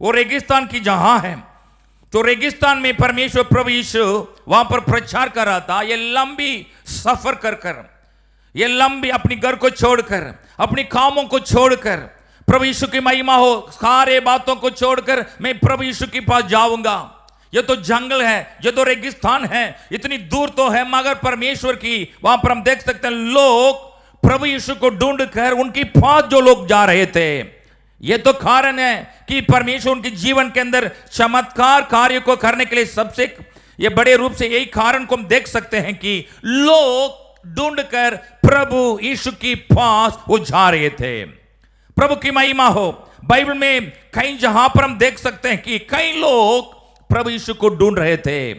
S3: वो रेगिस्तान की जहां है। तो रेगिस्तान में परमेश्वर प्रभु यीशु वहां पर प्रचार कर रहा था। ये लंबी सफर कर ये लंबी अपनी घर को छोड़कर, अपनी कामों को छोड़कर, प्रभु यीशु की महिमा हो, सारे बातों को छोड़कर मैं प्रभु यीशु के पास जाऊंगा। ये तो जंगल है, ये तो रेगिस्तान है, इतनी दूर तो है, मगर परमेश्वर की वहां पर हम देख सकते हैं लोग प्रभु यीशु को ढूंढकर उनकी पास जो लोग जा रहे थे। ये तो कारण है कि परमेश्वर उनके जीवन के अंदर चमत्कार कार्य को करने के लिए सबसे ये बड़े रूप से यही कारण को हम देख सकते हैं कि लोग ढूंढकर प्रभु यीशु की पास वो जा रहे थे। प्रभु की महिमा हो। बाइबल में कई जहां पर हम देख सकते हैं कि कई लोग प्रभु यीशु को ढूंढ रहे थे।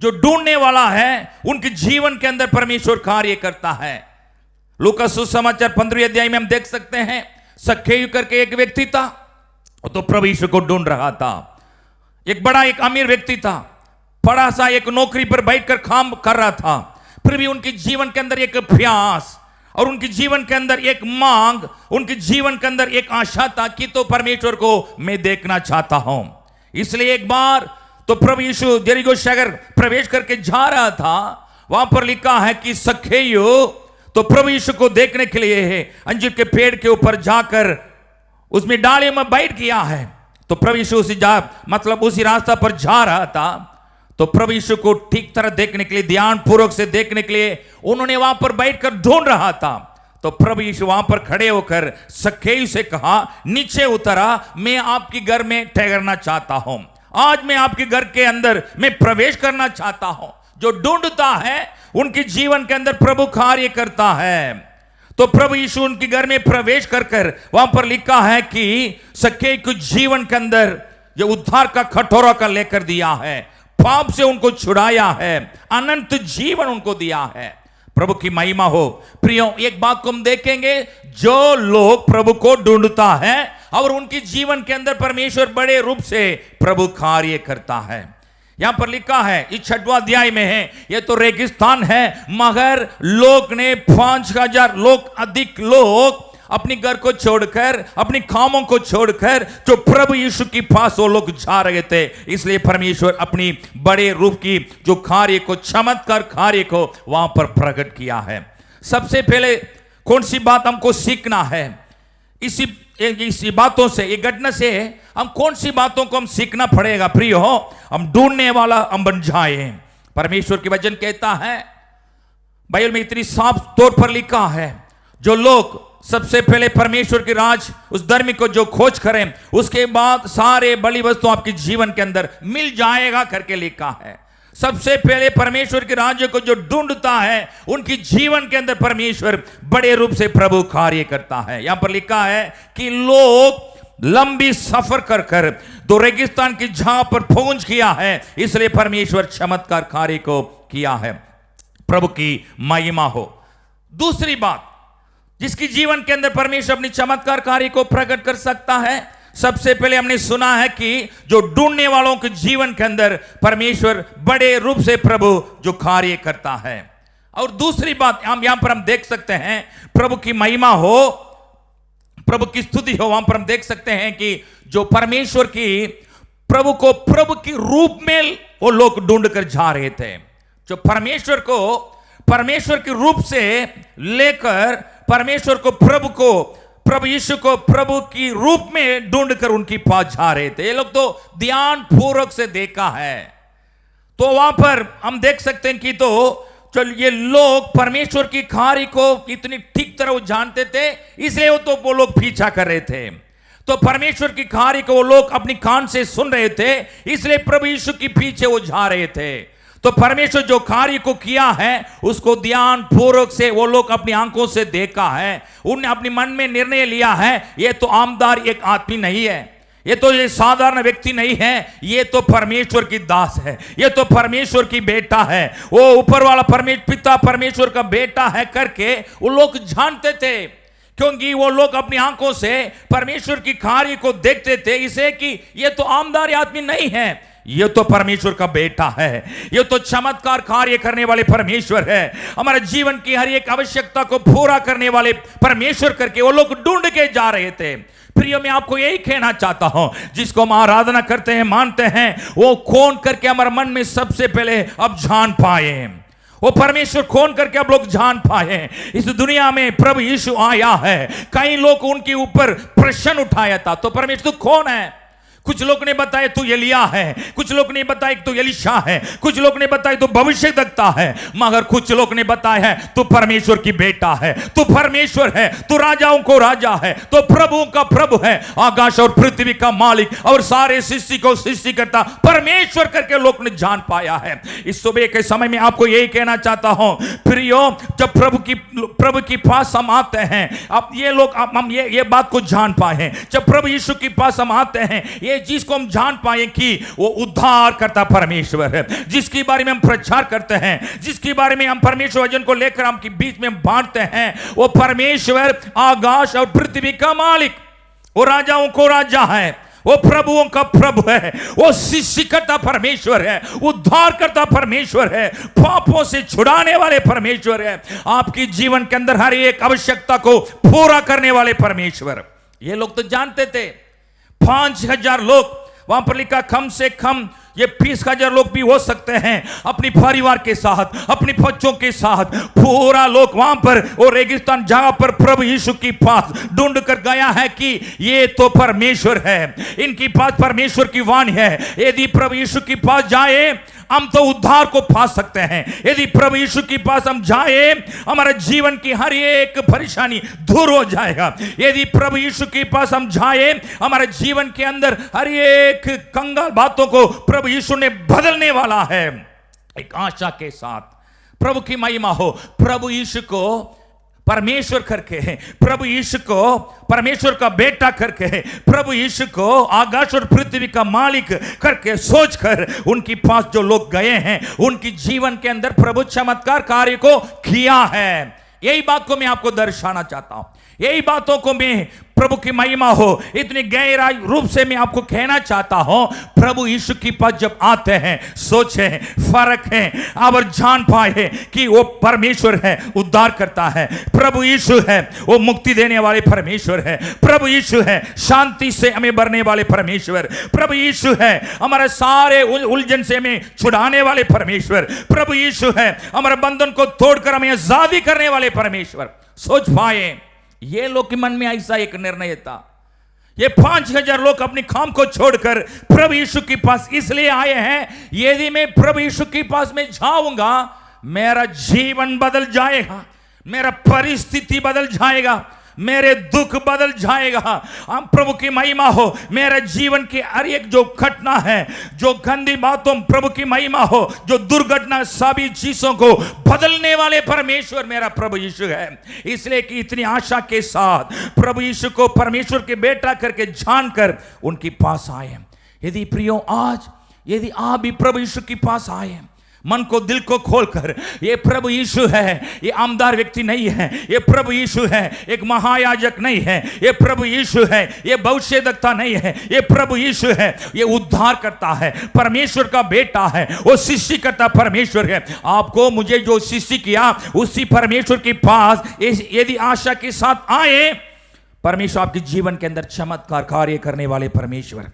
S3: जो ढूंढने वाला है उनके जीवन के अंदर परमेश्वर कार्य करता है। लूका सुसमाचार 15वें अध्याय में हम देख सकते हैं सक्केयू करके एक व्यक्ति था, तो प्रभु यीशु को ढूंढ रहा था। एक बड़ा एक अमीर व्यक्ति था, बड़ा सा एक नौकरी पर बैठकर काम कर रहा था, फिर भी उनके जीवन के अंदर एक प्रयास और उनके जीवन के अंदर एक मांग, उनके जीवन के अंदर एक आशा था कि तो परमेश्वर को मैं देखना चाहता हूं। इसलिए एक बार तो प्रभु यीशु यरीहो शहर प्रवेश करके जा रहा था। वहां पर लिखा है कि सक्केयू तो प्रभु यीशु को देखने के लिए अंजीर के पेड़ के ऊपर जाकर उसमें डालियों में बैठ गया है। तो प्रभु यीशु उसी रास्ता पर जा रहा था। तो प्रभु यीशु को ठीक तरह देखने के लिए, ध्यान पूर्वक से देखने के लिए उन्होंने वहां पर बैठकर ढूंढ रहा था। तो प्रभु यीशु वहां पर खड़े होकर सक्केयू से कहा, नीचे उतरा, मैं आपके घर में ठहरना चाहता हूं। आज मैं आपके घर के अंदर मैं प्रवेश करना चाहता हूं। जो ढूंढता है उनके जीवन के अंदर प्रभु कार्य करता है। तो प्रभु यीशु उनके घर में प्रवेश कर वहां पर लिखा है कि सक्केयू के जीवन के अंदर जो उद्धार का कटोरा का लेकर दिया है, पाप से उनको छुड़ाया है, अनंत जीवन उनको दिया है। प्रभु की महिमा हो। प्रियो, एक बात को हम देखेंगे, जो लोग प्रभु को ढूंढता है और उनके जीवन के अंदर परमेश्वर बड़े रूप से प्रभु कार्य करता है। यहां पर लिखा है इस 6वां अध्याय में है, ये तो रेगिस्तान है, मगर लोग ने 5000 लोग अधिक लोग अपनी घर को छोड़कर, अपनी कामों को छोड़कर जो प्रभु यीशु के पास वो लोग जा रहे थे। इसलिए परमेश्वर अपनी बड़े रूप की जो कार्य को, चमत्कार कार्य को वहां पर प्रकट किया है। सबसे पहले कौन सी बात हमको सीखना है इसी बातों से, ये घटना से हम कौन सी बातों को हम सीखना पड़ेगा? प्रिय हो, हम ढूंढने वाला हम बन जाए। परमेश्वर की वचन कहता है, बाइबल में इतनी साफ तौर पर लिखा है, जो लोग सबसे पहले परमेश्वर के राज, उस धर्म को जो खोज करें, उसके बाद सारे बलि वस्तु आपके जीवन के अंदर मिल जाएगा करके लिखा है। सबसे पहले परमेश्वर के राज्य को जो ढूंढता है, उनकी जीवन के अंदर परमेश्वर बड़े रूप से प्रभु कार्य करता है। यहां पर लिखा है कि लोग लंबी सफर कर कर दो रेगिस्तान की जहां पर पहुंच किया है, इसलिए परमेश्वर चमत्कार कार्य को किया है। प्रभु की महिमा हो। दूसरी बात, जिसकी जीवन के अंदर परमेश्वर अपनी चमत्कार कार्य को प्रकट कर सकता है, सबसे पहले हमने सुना है कि जो ढूंढने वालों के जीवन के अंदर परमेश्वर बड़े रूप से प्रभु जो कार्य करता है। और दूसरी बात यहां पर हम देख सकते हैं, प्रभु की महिमा हो, प्रभु की स्तुति हो। वहां पर हम देख सकते हैं कि जो परमेश्वर की प्रभु की रूप में वो लोग ढूंढ कर जा रहे थे। जो परमेश्वर को परमेश्वर के रूप से लेकर परमेश्वर को प्रभु यीशु को प्रभु की रूप में ढूंढकर उनकी पास जा रहे थे। ये लोग तो ध्यान पूर्वक से देखा है। तो वहां पर हम देख सकते हैं कि तो चल ये लोग परमेश्वर की कार्य को इतनी ठीक तरह वो जानते थे, इसलिए वो लोग पीछा कर रहे थे। तो परमेश्वर की कार्य को वो लोग अपनी कान से सुन रहे थे, इसलिए प्रभु यीशु के पीछे वो जा रहे थे। तो परमेश्वर जो कार्य को किया है उसको ध्यान पूर्वक से वो लोग अपनी आंखों से देखा है। उन्हें अपने मन में निर्णय लिया है, ये तो आमदार एक आदमी नहीं है, ये साधारण व्यक्ति नहीं है, ये तो परमेश्वर की दास है, ये तो परमेश्वर की बेटा है, वो ऊपर वाला पिता परमेश्वर का बेटा है करके वो लोग जानते थे। क्योंकि वो लोग अपनी आंखों से परमेश्वर की कार्य को देखते थे, इसे कि ये तो आमदार आदमी नहीं है, ये तो परमेश्वर का बेटा है, ये तो चमत्कार कार्य करने वाले परमेश्वर है, हमारे जीवन की हर एक आवश्यकता को पूरा करने वाले परमेश्वर करके वो लोग ढूंढ के जा रहे थे। प्रिय, मैं आपको यही कहना चाहता हूं, जिसको हम आराधना करते हैं, मानते हैं, वो कौन करके हमारे मन में सबसे पहले अब जान पाए, वो परमेश्वर कौन करके अब लोग जान पाए। इस दुनिया में प्रभु यीशु आया है, कई लोग उनके ऊपर प्रश्न उठाया था, तो परमेश्वर कौन है? कुछ लोग ने बताया तू एलिया है, कुछ लोग ने बताया तू एलीशा है, कुछ लोग ने बताया तू भविष्यद्वक्ता है, मगर कुछ लोग ने बताया है तू परमेश्वर की बेटा है, तू परमेश्वर है, तू राजाओं को राजा है, तो प्रभुओं का प्रभु है, आकाश और पृथ्वी का मालिक और सारे सृष्टि को सृष्टि करता परमेश्वर करके लोग ने जान पाया है। इस सुबह के समय में आपको यही कहना चाहता हूं, प्रियो, जब प्रभु की पास हम आते हैं, अब ये लोग हम ये बात को जान पाए, जब प्रभु यीशु के पास हम आते हैं, ये जिसको हम जान पाए कि वो उद्धार करता परमेश्वर है, जिसके बारे में हम प्रचार करते हैं, जिसके बारे में हम परमेश्वर वचन को लेकर हम के बीच में बांटते हैं, वो परमेश्वर आकाश और पृथ्वी का मालिक, वो राजाओं को राजा है, वो प्रभुओं का प्रभु है, वो सृष्टि करता परमेश्वर है, उद्धार करता परमेश्वर है, पापों से छुड़ाने वाले परमेश्वर है, आपकी जीवन के अंदर हर एक आवश्यकता को पूरा करने वाले परमेश्वर। ये लोग तो जानते थे। 5,000 लोग, वहां पर लिखा कम से कम ये 20,000 लोग भी हो सकते हैं, अपनी परिवार के साथ, अपने बच्चों के साथ, पूरा लोग वहां पर वो रेगिस्तान जहां पर प्रभु यीशु की पास ढूंढ कर गया है कि ये तो परमेश्वर है, इनकी पास परमेश्वर की वाणी है, यदि प्रभु यीशु की पास जाए हम तो उद्धार को पा सकते हैं, यदि प्रभु यीशु के पास हम जाए हमारे जीवन की हर एक परेशानी दूर हो जाएगा, यदि प्रभु यीशु के पास हम जाए हमारे जीवन के अंदर हर एक कंगाल बातों को प्रभु यीशु ने बदलने वाला है। एक आशा के साथ प्रभु की महिमा हो, प्रभु यीशु को परमेश्वर करके, प्रभु यीशु को परमेश्वर का बेटा करके, प्रभु यीशु को आकाश और पृथ्वी का मालिक करके सोचकर उनके पास जो लोग गए हैं, उनकी जीवन के अंदर प्रभु चमत्कार कार्य को किया है। यही बात को मैं आपको दर्शाना चाहता हूं। यही बातों को मैं, प्रभु की महिमा हो, इतनी गहरा रूप से मैं आपको कहना चाहता हूं। प्रभु यीशु के पास जब आते हैं, सोचें, फर्क है, आप जान पाए कि वो परमेश्वर है, उद्धार करता है। प्रभु यीशु है, वो मुक्ति देने वाले परमेश्वर है। प्रभु यीशु है, शांति से हमें भरने वाले परमेश्वर। प्रभु यीशु है, हमारे सारे उलझन से हमें छुड़ाने वाले परमेश्वर। प्रभु यीशु है, हमारे बंधन को तोड़कर हमें आजादी करने वाले परमेश्वर। सोच पाए, ये लोग के मन में ऐसा एक निर्णय था। ये 5000 लोग अपने काम को छोड़कर प्रभु यीशु के पास इसलिए आए हैं, यदि मैं प्रभु यीशु के पास में जाऊंगा, मेरा जीवन बदल जाएगा, मेरा परिस्थिति बदल जाएगा, मेरे दुख बदल जाएगा। हम प्रभु की महिमा हो, मेरे जीवन की हर एक जो घटना है, जो गंदी बातों, प्रभु की महिमा हो, जो दुर्घटना, सभी चीजों को बदलने वाले परमेश्वर मेरा प्रभु यीशु है। इसलिए कि इतनी आशा के साथ प्रभु यीशु को परमेश्वर के बेटा करके जानकर उनके पास आए। यदि प्रियो, आज यदि आप भी प्रभु यीशु के पास आए, मन को, दिल को खोलकर, ये प्रभु यीशु है, ये आमदार व्यक्ति नहीं है, ये प्रभु यीशु है, एक महायाजक नहीं है, ये प्रभु यीशु है, ये भविष्यद्वक्ता नहीं है, ये प्रभु यीशु है, ये उद्धार करता है, परमेश्वर का बेटा है, वो सृष्टि करता परमेश्वर है। आपको मुझे जो सृष्टि किया उसी परमेश्वर के पास यदि आशा के साथ आए, परमेश्वर आपके जीवन के अंदर चमत्कार कार्य करने वाले परमेश्वर।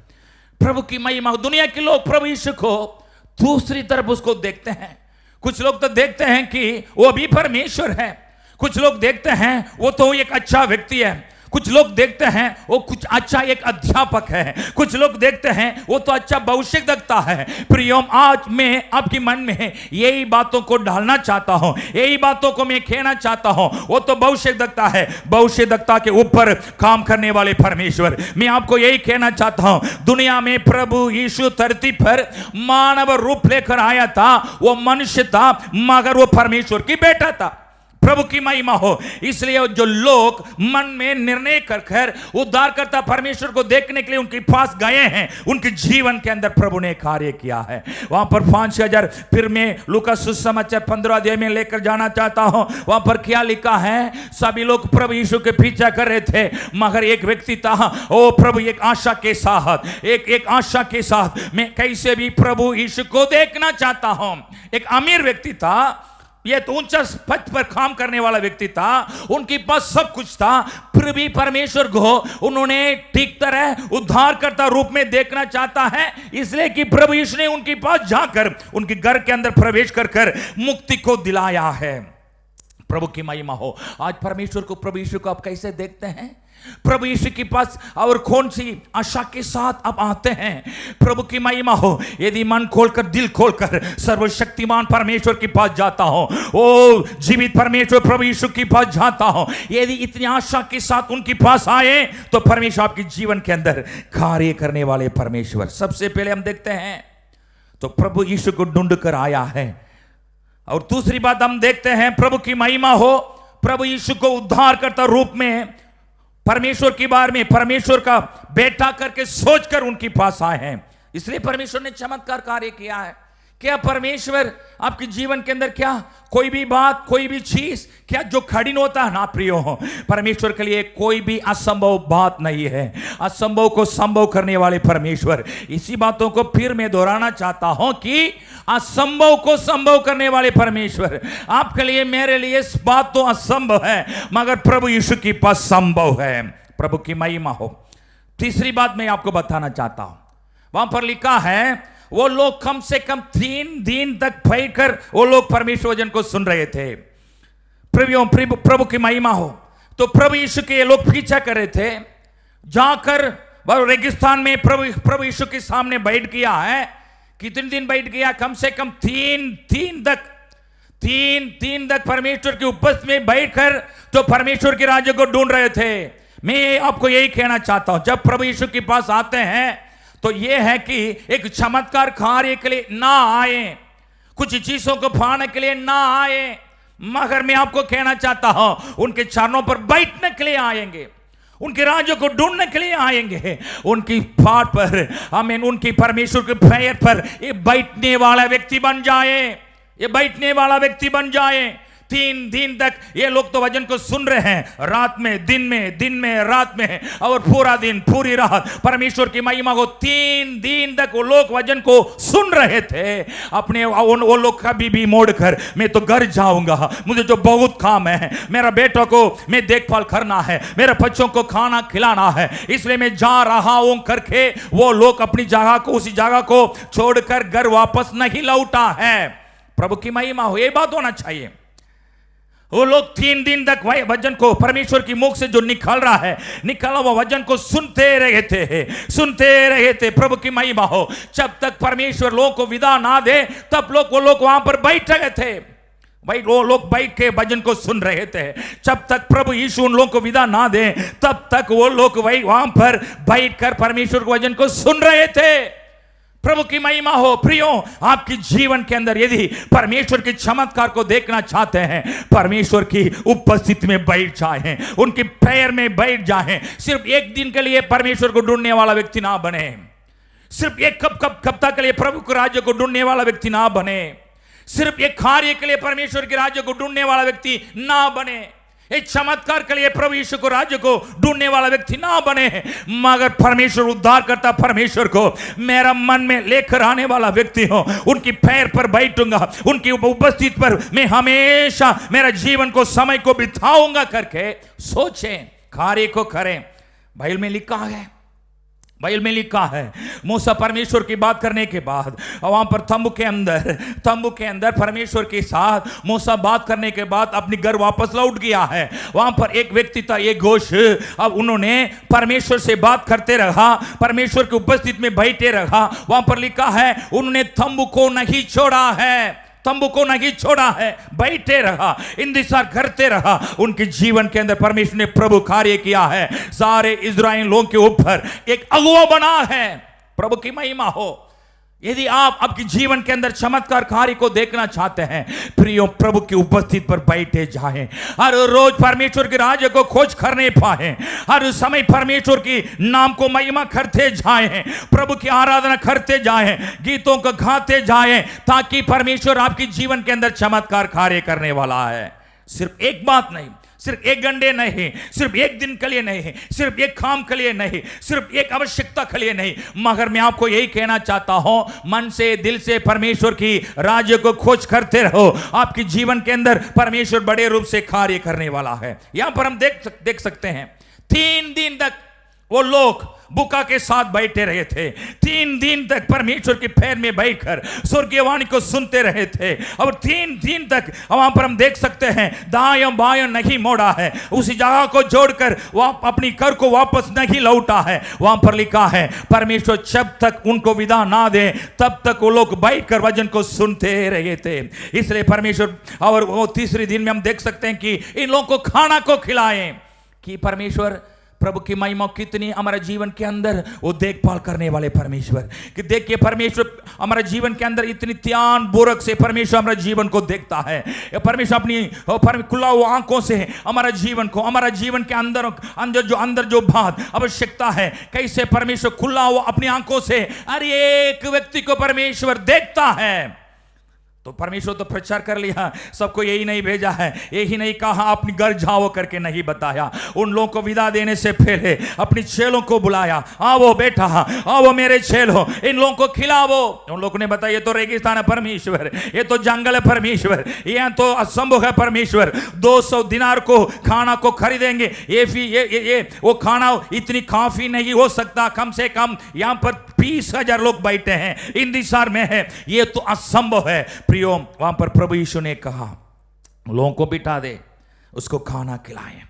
S3: प्रभु की महिमा। दुनिया के लोग प्रभु यीशु को दूसरी तरफ उसको देखते हैं। कुछ लोग तो देखते हैं कि वो भी परमेश्वर है, कुछ लोग देखते हैं वो तो एक अच्छा व्यक्ति है, कुछ लोग देखते हैं वो कुछ अच्छा एक अध्यापक है, कुछ लोग देखते हैं वो तो अच्छा भविष्यद्वक्ता है। प्रियोम, आज मैं आपके मन में यही बातों को डालना चाहता हूं, यही बातों को मैं कहना चाहता हूं। वो तो भविष्यद्वक्ता है, भविष्यद्वक्ता के ऊपर काम करने वाले परमेश्वर। मैं आपको यही कहना चाहता हूं, दुनिया में प्रभु यीशु धरती पर मानव रूप लेकर आया था, वो मनुष्य था मगर वो परमेश्वर की बेटा था। प्रभु की महिमा हो। इसलिए जो लोग मन में निर्णय कर उद्धारकर्ता परमेश्वर को देखने के लिए उनके पास गए हैं, उनके जीवन के अंदर प्रभु ने कार्य किया है। वहां पर 5000, फिर मैं लूका सुसमाचार 15 अध्याय में लेकर जाना चाहता हूं। वहां पर क्या लिखा है? सभी लोग प्रभु यीशु के पीछा कर रहे थे, मगर एक व्यक्ति था, ओ प्रभु, एक आशा के साथ, एक आशा के साथ मैं कैसे भी प्रभु यीशु को देखना चाहता हूं। एक अमीर व्यक्ति था, ये तो ऊंचा पद पर काम करने वाला व्यक्ति था, उनके पास सब कुछ था, फिर भी परमेश्वर को उन्होंने ठीक तरह उद्धारकर्ता रूप में देखना चाहता है, इसलिए कि प्रभु यीशु ने उनके पास जाकर उनके घर के अंदर प्रवेश कर मुक्ति को दिलाया है। प्रभु की महिमा हो। आज परमेश्वर को, प्रभु यीशु को आप कैसे देखते हैं? प्रभु यीशु के पास और कौन सी आशा के साथ आप आते हैं? प्रभु की महिमा हो। यदि मन खोलकर, दिल खोलकर सर्वशक्तिमान परमेश्वर के पास जाता हो, ओ जीवित परमेश्वर प्रभु यीशु के पास जाता हो, यदि इतनी आशा के साथ उनके पास आए, तो परमेश्वर आपके जीवन के अंदर कार्य करने वाले परमेश्वर। सबसे पहले हम देखते हैं तो प्रभु यीशु को ढूंढ कर आया है, और दूसरी बात हम देखते हैं, प्रभु की महिमा हो, प्रभु यीशु को उद्धारकर्ता रूप में परमेश्वर के बारे में, परमेश्वर का बेटा करके सोचकर उनके पास आए हैं, इसलिए परमेश्वर ने चमत्कार कार्य किया है। क्या परमेश्वर आपके जीवन के अंदर, क्या कोई भी बात, कोई भी चीज क्या जो कठिन होता है ना प्रियो हो, परमेश्वर के लिए कोई भी असंभव बात नहीं है। असंभव को संभव करने वाले परमेश्वर। इसी बातों को फिर मैं दोहराना चाहता हूं कि असंभव को संभव करने वाले परमेश्वर। आपके लिए, मेरे लिए बात तो असंभव है, मगर प्रभु यीशु के पास संभव है। प्रभु की महिमा हो। तीसरी बात मैं आपको बताना चाहता हूं, वहां पर लिखा है वो लोग कम से कम 3 दिन तक बैठकर वो लोग परमेश्वर वचन को सुन रहे थे। प्रभु की महिमा हो। तो प्रभु यीशु के ये लोग पीछा कर रहे थे, जाकर वह रेगिस्तान में प्रभु यीशु के सामने बैठ गया है। कितने दिन बैठ गया? कम से कम 3 तक परमेश्वर की उपस्थिति में बैठकर तो परमेश्वर के राज्य को ढूंढ रहे थे। मैं आपको यही कहना चाहता हूं, जब प्रभु यीशु के पास आते हैं तो यह है कि एक चमत्कार कार्य के लिए ना आए, कुछ चीजों को पाने के लिए ना आए, मगर मैं आपको कहना चाहता हूं, उनके चरणों पर बैठने के लिए आएंगे, उनके राज्य को ढूंढने के लिए आएंगे, उनकी पाठ पर, हमें उनकी परमेश्वर के पैर पर ये बैठने वाला व्यक्ति बन जाए, ये बैठने वाला व्यक्ति बन जाए। 3 दिन तक ये लोग तो वचन को सुन रहे हैं, रात में दिन में रात में, और पूरा दिन पूरी रात परमेश्वर की महिमा को 3 दिन तक वो लोग वचन को सुन रहे थे। अपने वो लोग कभी भी मोड़कर मैं तो घर जाऊंगा, मुझे जो बहुत काम है, मेरा बेटों को मैं देखभाल करना है, मेरे बच्चों को खाना खिलाना है, इसलिए मैं जा रहा हूं करके वो लोग अपनी जगह को, उसी जगह को छोड़कर घर वापस नहीं लौटा है। प्रभु की महिमा हो, ये बात होना चाहिए। वो लोग 3 दिन तक वही वचन को परमेश्वर की मुख से जो निकल रहा है, निकला हुआ वचन को सुनते रहे थे। प्रभु की महिमा हो। जब तक परमेश्वर लोगों को विदा ना दे तब वो लोग वहां पर बैठ गए थे। भाई वो लोग बैठ के भजन को सुन रहे थे। जब तक प्रभु यीशु उन लोगों को विदा ना दे तब तक वो लोग वही वहां पर बैठकर परमेश्वर के वचन को सुन रहे थे। प्रभु की महिमा हो। प्रियो, आपके जीवन के अंदर यदि परमेश्वर के चमत्कार को देखना चाहते हैं, परमेश्वर की उपस्थिति में बैठ जाएं, उनके पैर में बैठ जाएं। सिर्फ एक दिन के लिए परमेश्वर को ढूंढने वाला व्यक्ति ना बने, सिर्फ एक कप्ताह के लिए प्रभु के राज्य को ढूंढने वाला व्यक्ति ना बने, सिर्फ एक कार्य के लिए परमेश्वर के राज्य को ढूंढने वाला व्यक्ति ना बने, एक चमत्कार के लिए प्रभु यीशु को राज्य को ढूंढने वाला व्यक्ति ना बने, मगर परमेश्वर उद्धार करता परमेश्वर को मेरा मन में लेकर आने वाला व्यक्ति हो। उनकी पैर पर बैठूंगा, उनकी उपस्थिति पर मैं हमेशा मेरा जीवन को, समय को बिताऊंगा करके सोचें, कार्य को करें। बाइबल में लिखा है मूसा परमेश्वर की बात करने के बाद वहां पर तंबू के अंदर परमेश्वर के साथ मूसा बात करने के बाद अपनी घर वापस लौट गया है। वहां पर एक व्यक्ति था, एक घोष। अब उन्होंने परमेश्वर से बात करते रहा, परमेश्वर की उपस्थिति में बैठे रहा। वहां पर लिखा है उन्होंने तंबू को नहीं छोड़ा है, बैठे रहा, इंतजार करते रहा। उनके जीवन के अंदर परमेश्वर ने प्रभु कार्य किया है, सारे इस्राएल लोगों के ऊपर एक अगुवा बना है। प्रभु की महिमा हो। यदि आप आपके जीवन के अंदर चमत्कार कार्य को देखना चाहते हैं, प्रियो, प्रभु की उपस्थिति पर बैठे जाएं, हर रोज परमेश्वर के राज्य को खोज करने पाए, हर समय परमेश्वर की नाम को महिमा करते जाएं, प्रभु की आराधना करते जाएं, गीतों को गाते जाएं, ताकि परमेश्वर आपके जीवन के अंदर चमत्कार कार्य करने वाला है। सिर्फ एक बात नहीं, सिर्फ एक घंटे नहीं, सिर्फ एक दिन के लिए नहीं, सिर्फ एक काम के लिए नहीं, सिर्फ एक आवश्यकता के लिए नहीं, मगर मैं आपको यही कहना चाहता हूं, मन से दिल से परमेश्वर की राज्य को खोज करते रहो। आपके जीवन के अंदर परमेश्वर बड़े रूप से कार्य करने वाला है। यहां पर हम देख सकते हैं 3 दिन तक वो लोग बुका के साथ बैठे रहे थे। 3 दिन तक परमेश्वर के पैर में बैठकर स्वर्गीय वाणी को सुनते रहे थे। और 3 दिन तक वहां पर हम देख सकते हैं दायां बायां नहीं मोड़ा है, उसी जगह को जोड़कर वह अपनी कर को वापस नहीं लौटा है। वहां पर लिखा है परमेश्वर जब तक उनको विदा ना दे तब तक वो लोग बैठकर वचन को सुनते रहे थे। इसलिए परमेश्वर, और वो तीसरे दिन में हम देख सकते हैं कि इन लोगों को खाना को खिलाएं, कि परमेश्वर प्रभु की महिमा कितनी हमारे जीवन के अंदर वो देखभाल करने वाले परमेश्वर, कि देखिए परमेश्वर हमारे जीवन के अंदर इतनी ध्यान पूर्वक से परमेश्वर हमारे जीवन को देखता है। परमेश्वर अपनी खुला हुआ आंखों से हमारा जीवन के अंदर जो बात आवश्यकता है, कैसे परमेश्वर खुला हुआ अपनी आंखों से हर एक व्यक्ति को परमेश्वर देखता है। तो परमेश्वर तो प्रचार कर लिया, सबको यही नहीं भेजा है, यही नहीं कहा अपनी घर जाओ करके नहीं बताया। उन लोगों को विदा देने से पहले अपनी चेलों को बुलाया, आओ बेटा, आओ मेरे चेलो, इन लोगों को खिलाओ। उन लोगों ने बताया ये तो रेगिस्तान है परमेश्वर, ये तो जंगल है परमेश्वर, यहाँ तो असंभव है परमेश्वर, 200 दिनार को खाना को खरीदेंगे, ये वो खाना इतनी काफी नहीं हो सकता, कम से कम यहाँ पर 20,000 लोग बैठे हैं, इंतजार में है, ये तो असंभव है। प्रियो, वहां पर प्रभु यीशु ने कहा लोगों को बिठा दे, उसको खाना खिलाएं।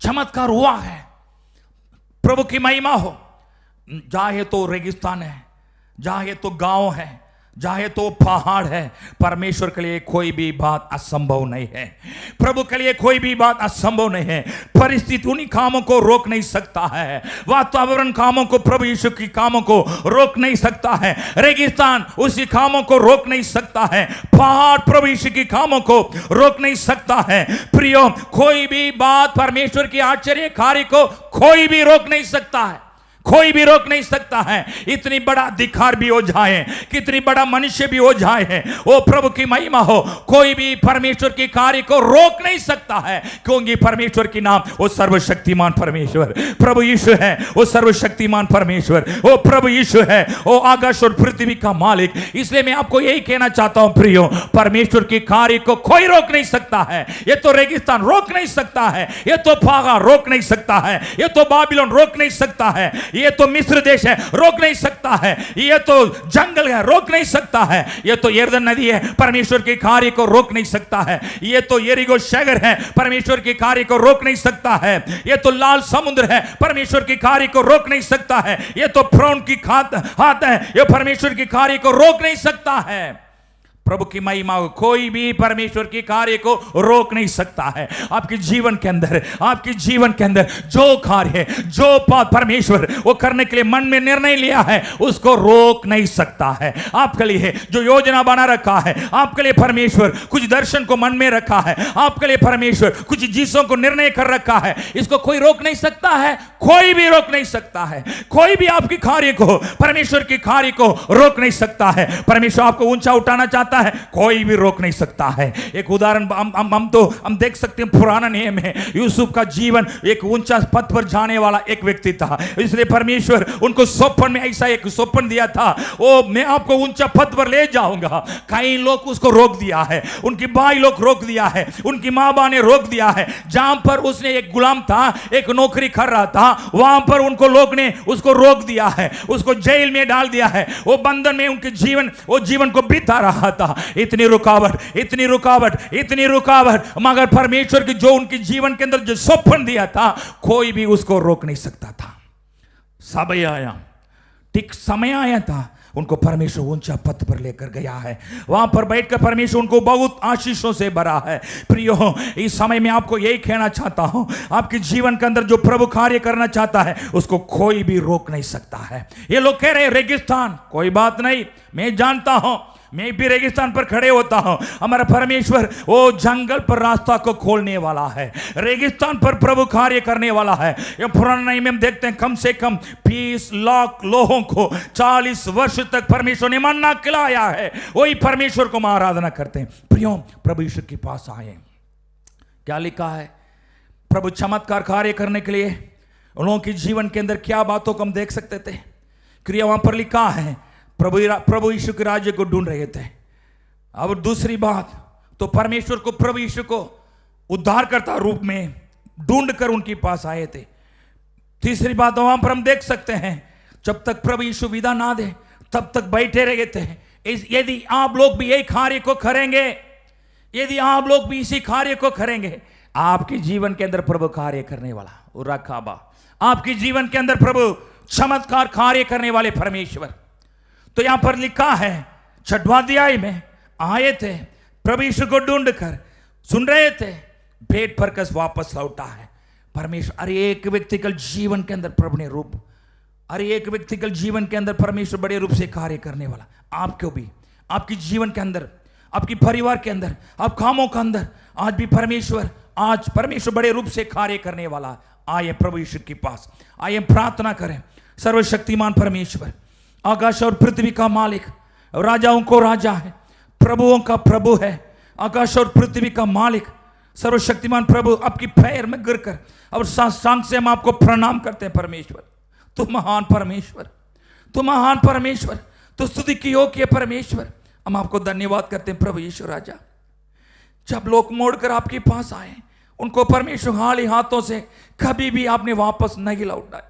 S3: चमत्कार हुआ है। प्रभु की महिमा हो। चाहे तो रेगिस्तान है, चाहे तो गांव है, चाहे तो पहाड़ है, परमेश्वर के लिए कोई भी बात असंभव नहीं है। प्रभु के लिए कोई भी बात असंभव नहीं है। परिस्थिति उन्हीं कामों को रोक नहीं सकता है, वातावरण कामों को, प्रभु यीशु की कामों को रोक नहीं सकता है, रेगिस्तान उसी कामों को रोक नहीं सकता है, पहाड़ प्रभु यीशु की कामों को रोक नहीं सकता है। प्रियो, कोई भी बात परमेश्वर के आश्चर्य कार्य को कोई भी रोक नहीं सकता है, कोई भी रोक नहीं सकता है। इतनी बड़ा अधिकार भी हो जाए, कितनी बड़ा मनुष्य भी हो जाए, ओ प्रभु की महिमा हो, कोई भी परमेश्वर के कार्य को रोक नहीं सकता है, क्योंकि परमेश्वर की नाम वो सर्वशक्तिमान परमेश्वर प्रभु यीशु है। वो सर्वशक्तिमान परमेश्वर, वो प्रभु यीशु है, वो आकाश और पृथ्वी का मालिक। इसलिए मैं आपको यही कहना चाहता हूं प्रियो, परमेश्वर के कार्य को कोई रोक नहीं सकता है। ये तो रेगिस्तान रोक नहीं सकता है, ये तो फागा रोक नहीं सकता है, ये तो बाबिलोन रोक नहीं सकता है, ये तो मिस्र देश है रोक नहीं सकता है, ये तो जंगल है रोक नहीं सकता है, ये तो यरदन नदी है परमेश्वर के कार्य को रोक नहीं सकता है, ये तो यरीहो शहर है परमेश्वर के कार्य को रोक नहीं सकता है, ये तो लाल समुद्र है परमेश्वर के कार्य को रोक नहीं सकता है, ये तो फ्रौन की हाथ है, ये परमेश्वर के कार्य को रोक नहीं सकता है। प्रभु की महिमा हो, कोई भी परमेश्वर के कार्य को रोक नहीं सकता है। आपके जीवन के अंदर, आपके जीवन के अंदर जो कार्य है, जो बात परमेश्वर वो करने के लिए मन में निर्णय लिया है, उसको रोक नहीं सकता है। आपके लिए जो योजना बना रखा है, आपके लिए परमेश्वर कुछ दर्शन को मन में रखा है, आपके लिए परमेश्वर कुछ चीजों को निर्णय कर रखा है, इसको कोई रोक नहीं सकता है, कोई भी रोक नहीं सकता है। कोई भी आपके कार्य को, परमेश्वर के कार्य को रोक नहीं सकता है। परमेश्वर आपको ऊंचा उठाना चाहता है, कोई भी रोक नहीं सकता है। एक उदाहरण हम देख सकते हैं, पुराना नियम में यूसुफ का जीवन एक ऊंचा पद पर जाने वाला एक व्यक्ति था, इसलिए परमेश्वर उनको स्वप्न में ऐसा एक स्वप्न दिया था, ओ मैं आपको ऊंचा पद पर ले जाऊंगा। कई लोग उसको रोक दिया है, उनकी भाई लोग रोक दिया है, उनकी माँ बाप ने रोक दिया है। जहां पर उसने एक गुलाम था, एक नौकरी कर रहा था, वहां पर उनको लोग ने उसको रोक दिया है, उसको जेल में डाल दिया है, वो बंधन में उनके जीवन को बिता रहा था। इतनी रुकावट, इतनी रुकावट, इतनी रुकावट, मगर परमेश्वर की जो उनके जीवन के अंदर जो स्वप्न दिया था, कोई भी उसको रोक नहीं सकता था। समय आया, ठीक समय आया था, उनको परमेश्वर ऊंचा पद पर लेकर गया है। वहां पर बैठकर परमेश्वर उनको बहुत आशीषों से भरा है। प्रियो, इस समय में आपको यही कहना चाहता हूं, आपके जीवन के अंदर जो प्रभु कार्य करना चाहता है, उसको कोई भी रोक नहीं सकता है। ये लोग कह रहे हैं रेगिस्तान, कोई बात नहीं, मैं जानता हूं, मैं भी रेगिस्तान पर खड़े होता हूं, हमारा परमेश्वर वो जंगल पर रास्ता को खोलने वाला है, रेगिस्तान पर प्रभु कार्य करने वाला है। ये पुराना नियम में हम देखते हैं, कम से कम 20 लाख लोगों को 40 वर्ष तक परमेश्वर ने मन्ना खिलाया है। वही परमेश्वर को हम आराधना करते हैं। प्रियो, प्रभु यीशु के पास आए, क्या लिखा है? प्रभु चमत्कार कार्य करने के लिए उन लोगों के जीवन के अंदर क्या बातों को हम देख सकते थे। क्रिया वहां पर लिखा है, प्रभु यीशु के राज्य को ढूंढ रहे थे। और दूसरी बात तो परमेश्वर को, प्रभु यीशु को उद्धारकर्ता रूप में ढूंढकर उनके पास आए थे। तीसरी बात वहां पर हम देख सकते हैं, जब तक प्रभु यीशु विदा ना दे तब तक बैठे रहे थे। यदि आप लोग भी यही कार्य को करेंगे, यदि आप लोग भी इसी कार्य को करेंगे, आपके जीवन के अंदर प्रभु कार्य करने वाला रखाबा, आपके जीवन के अंदर प्रभु चमत्कार कार्य करने वाले परमेश्वर। तो यहां पर लिखा है, 6वां अध्याय में आए थे, प्रभु यीशु को ढूंढकर सुन रहे थे, भेंट भरकर वापस लौटा है परमेश्वर। अरे एक व्यक्तिगत जीवन के अंदर प्रभु ने रूप, अरे एक व्यक्तिगत जीवन के अंदर परमेश्वर बड़े रूप से कार्य करने वाला। आपको भी, आपके जीवन के अंदर, आपके परिवार के अंदर, आप कामों के अंदर आज भी परमेश्वर बड़े रूप से कार्य करने वाला। आइए प्रभु यीशु के पास, आइए प्रार्थना करें। सर्वशक्तिमान परमेश्वर, आकाश और पृथ्वी का मालिक, राजाओं को राजा है, प्रभुओं का प्रभु है, आकाश और पृथ्वी का मालिक, सर्वशक्तिमान प्रभु, आपकी पैर में गिरकर और साष्टांग से हम आपको प्रणाम करते हैं। परमेश्वर, तू महान परमेश्वर, तू महान परमेश्वर, तू स्तुति की योग्य परमेश्वर। हम आपको धन्यवाद करते हैं प्रभु यीशु राजा। जब लोग मोड़कर आपके पास आए, उनको परमेश्वर खाली हाथों से कभी भी आपने वापस नहीं लौटाया।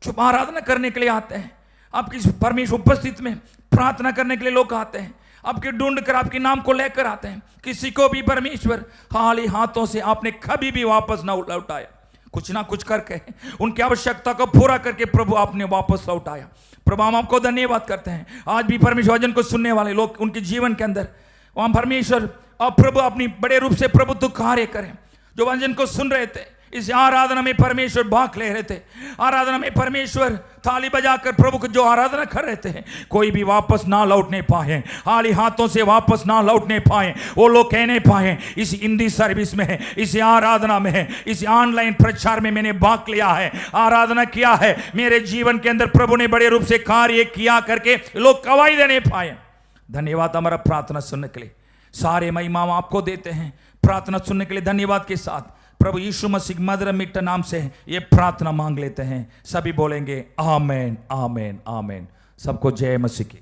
S3: चुप आराधना करने के लिए आते हैं, आपकी परमेश्वर उपस्थित में प्रार्थना करने के लिए लोग आते हैं, आपके ढूंढ कर आपके नाम को लेकर आते हैं। किसी को भी परमेश्वर खाली हाथों से आपने कभी भी वापस ना लौटाया, कुछ ना कुछ करके उनकी आवश्यकता को पूरा करके प्रभु आपने वापस लौटाया। प्रभु, हम आपको धन्यवाद करते हैं। आज भी परमेश्वर वचन को सुनने वाले लोग, उनके जीवन के अंदर वहां परमेश्वर और प्रभु अपनी बड़े रूप से प्रभु तो कार्य करें। जो वचन को सुन रहे थे, इस आराधना में परमेश्वर भाग ले रहे थे, आराधना में परमेश्वर थाली बजाकर प्रभु को जो आराधना कर रहे थे, कोई भी वापस ना लौटने पाए, खाली हाथों से वापस ना लौटने पाए। वो लोग कहने पाए इस हिंदी सर्विस में, इस आराधना में, इस ऑनलाइन प्रचार में मैंने भाग लिया है, आराधना किया है, मेरे जीवन के अंदर प्रभु ने बड़े रूप से कार्य किया करके लोग गवाही देने पाए। धन्यवाद हमारा प्रार्थना सुनने के लिए। सारे महिमा आपको देते हैं। प्रार्थना सुनने के लिए धन्यवाद के साथ प्रभु यीशु मसीह मधुर मीठा नाम से ये प्रार्थना मांग लेते हैं। सभी बोलेंगे आमेन, आमेन, आमेन। सबको जय मसीह की।